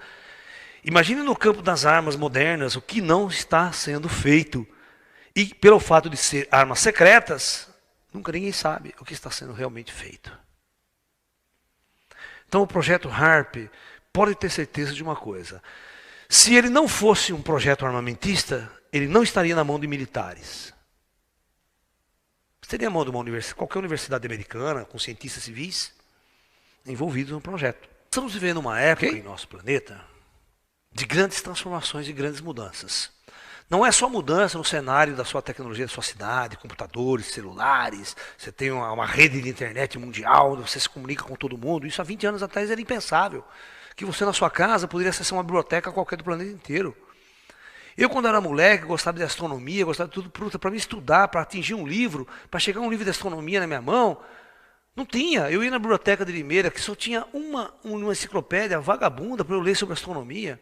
Imagine no campo das armas modernas o que não está sendo feito. E pelo fato de ser armas secretas, nunca ninguém sabe o que está sendo realmente feito. Então o projeto HARP pode ter certeza de uma coisa. Se ele não fosse um projeto armamentista, ele não estaria na mão de militares. Seria na mão de qualquer universidade americana, com cientistas civis, envolvidos no projeto. Estamos vivendo uma época em nosso planeta de grandes transformações e grandes mudanças. Não é só mudança no cenário da sua tecnologia, da sua cidade, computadores, celulares, você tem uma rede de internet mundial, você se comunica com todo mundo. Isso há 20 anos atrás era impensável. Que você na sua casa poderia acessar uma biblioteca qualquer do planeta inteiro. Eu, quando era moleque, gostava de astronomia, gostava de tudo, para me estudar, para atingir um livro, para chegar um livro de astronomia na minha mão, não tinha. Eu ia na biblioteca de Limeira, que só tinha uma enciclopédia vagabunda para eu ler sobre astronomia.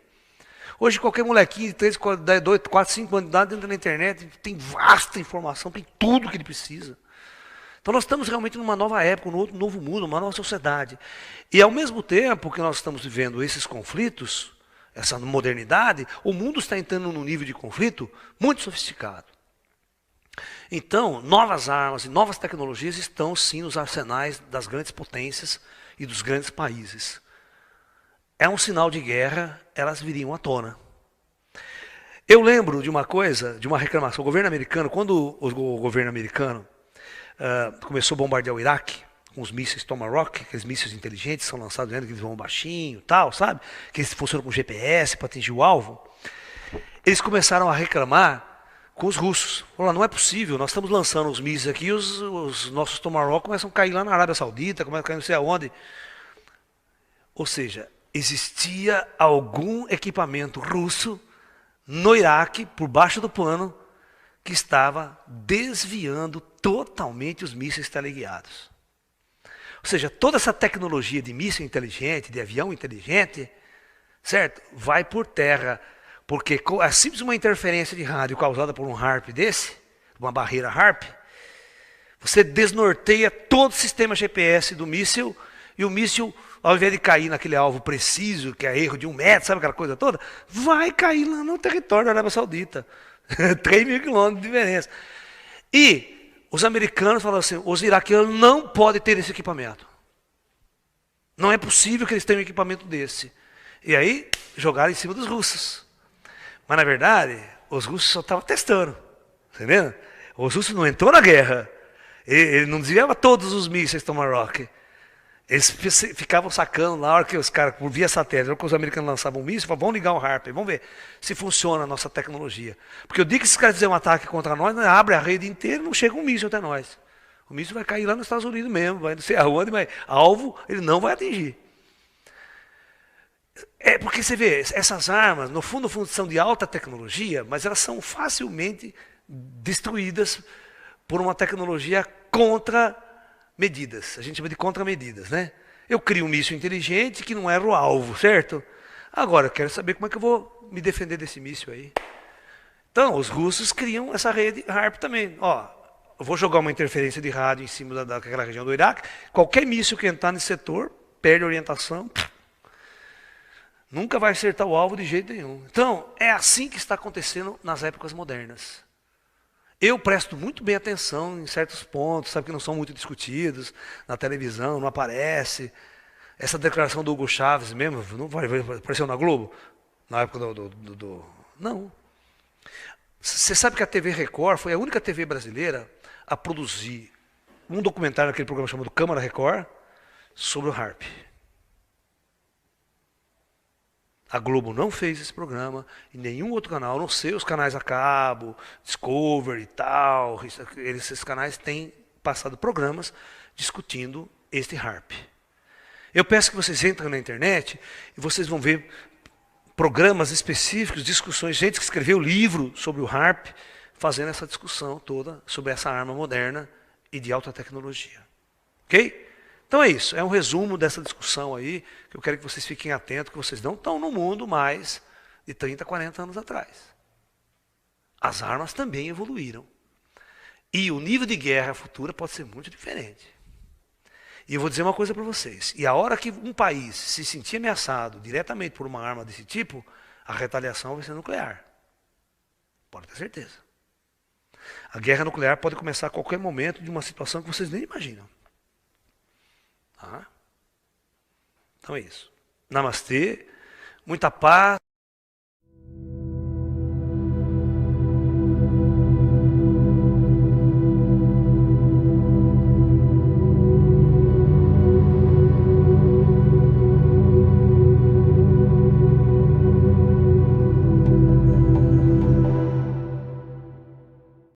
Hoje, qualquer molequinho de 3, 4, 5 anos de idade entra na internet, tem vasta informação, tem tudo que ele precisa. Então, nós estamos realmente numa nova época, num novo mundo, uma nova sociedade. E, ao mesmo tempo que nós estamos vivendo esses conflitos, essa modernidade, o mundo está entrando num nível de conflito muito sofisticado. Então, novas armas e novas tecnologias estão, sim, nos arsenais das grandes potências e dos grandes países. É um sinal de guerra, elas viriam à tona. Eu lembro de uma coisa, de uma reclamação. O governo americano, quando o governo americano começou a bombardear o Iraque, com os mísseis Tomahawk, aqueles mísseis inteligentes que são lançados dentro, que eles vão baixinho, tal, sabe? Que eles funcionam com GPS para atingir o alvo. Eles começaram a reclamar com os russos. Falaram, não é possível, nós estamos lançando os mísseis aqui e os nossos Tomahawk começam a cair lá na Arábia Saudita, começam a cair não sei aonde. Ou seja, existia algum equipamento russo no Iraque, por baixo do pano, que estava desviando totalmente os mísseis teleguiados. Ou seja, toda essa tecnologia de míssil inteligente, de avião inteligente, certo? Vai por terra, porque é simples uma interferência de rádio causada por um HARP desse, uma barreira HARP, você desnorteia todo o sistema GPS do míssil, e o míssil, ao invés de cair naquele alvo preciso, que é erro de 1 metro, sabe aquela coisa toda, vai cair lá no território da Arábia Saudita. 3 mil quilômetros de diferença. E os americanos falaram assim, os iraquianos não podem ter esse equipamento. Não é possível que eles tenham um equipamento desse. E aí, jogaram em cima dos russos. Mas, na verdade, os russos só estavam testando. Entendeu? Os russos não entrou na guerra. Ele não desviava todos os mísseis Tomahawk. Eles ficavam sacando lá, na hora que os caras, por via satélite, na hora que os americanos lançavam um míssil, falavam, vamos ligar o HARP, vamos ver se funciona a nossa tecnologia. Porque o dia que esses caras fizerem um ataque contra nós, abre a rede inteira e não chega um míssil até nós. O míssil vai cair lá nos Estados Unidos mesmo, vai não sei aonde, mas alvo ele não vai atingir. É porque você vê, essas armas, no fundo, são de alta tecnologia, mas elas são facilmente destruídas por uma tecnologia contra medidas. A gente chama de contramedidas, né? Eu crio um míssil inteligente que não era o alvo, certo? Agora, eu quero saber como é que eu vou me defender desse míssil aí. Então, os russos criam essa rede HARP também. Ó, eu vou jogar uma interferência de rádio em cima daquela região do Iraque. Qualquer míssil que entrar nesse setor, perde a orientação. Nunca vai acertar o alvo de jeito nenhum. Então, é assim que está acontecendo nas épocas modernas. Eu presto muito bem atenção em certos pontos, sabe, que não são muito discutidos, na televisão, não aparece. Essa declaração do Hugo Chávez mesmo, não apareceu na Globo? Na época Não. Você sabe que a TV Record foi a única TV brasileira a produzir um documentário naquele programa chamado Câmara Record sobre o HARP. A Globo não fez esse programa, e nenhum outro canal, não sei os canais a cabo, Discovery e tal, esses canais têm passado programas discutindo este HARP. Eu peço que vocês entrem na internet e vocês vão ver programas específicos, discussões, gente que escreveu livro sobre o HARP, fazendo essa discussão toda sobre essa arma moderna e de alta tecnologia. Ok? Então é isso, é um resumo dessa discussão aí, que eu quero que vocês fiquem atentos, que vocês não estão no mundo mais de 30, 40 anos atrás. As armas também evoluíram. E o nível de guerra futura pode ser muito diferente. E eu vou dizer uma coisa para vocês, e a hora que um país se sentir ameaçado diretamente por uma arma desse tipo, a retaliação vai ser nuclear. Pode ter certeza. A guerra nuclear pode começar a qualquer momento de uma situação que vocês nem imaginam. Então é isso. Namastê, muita paz.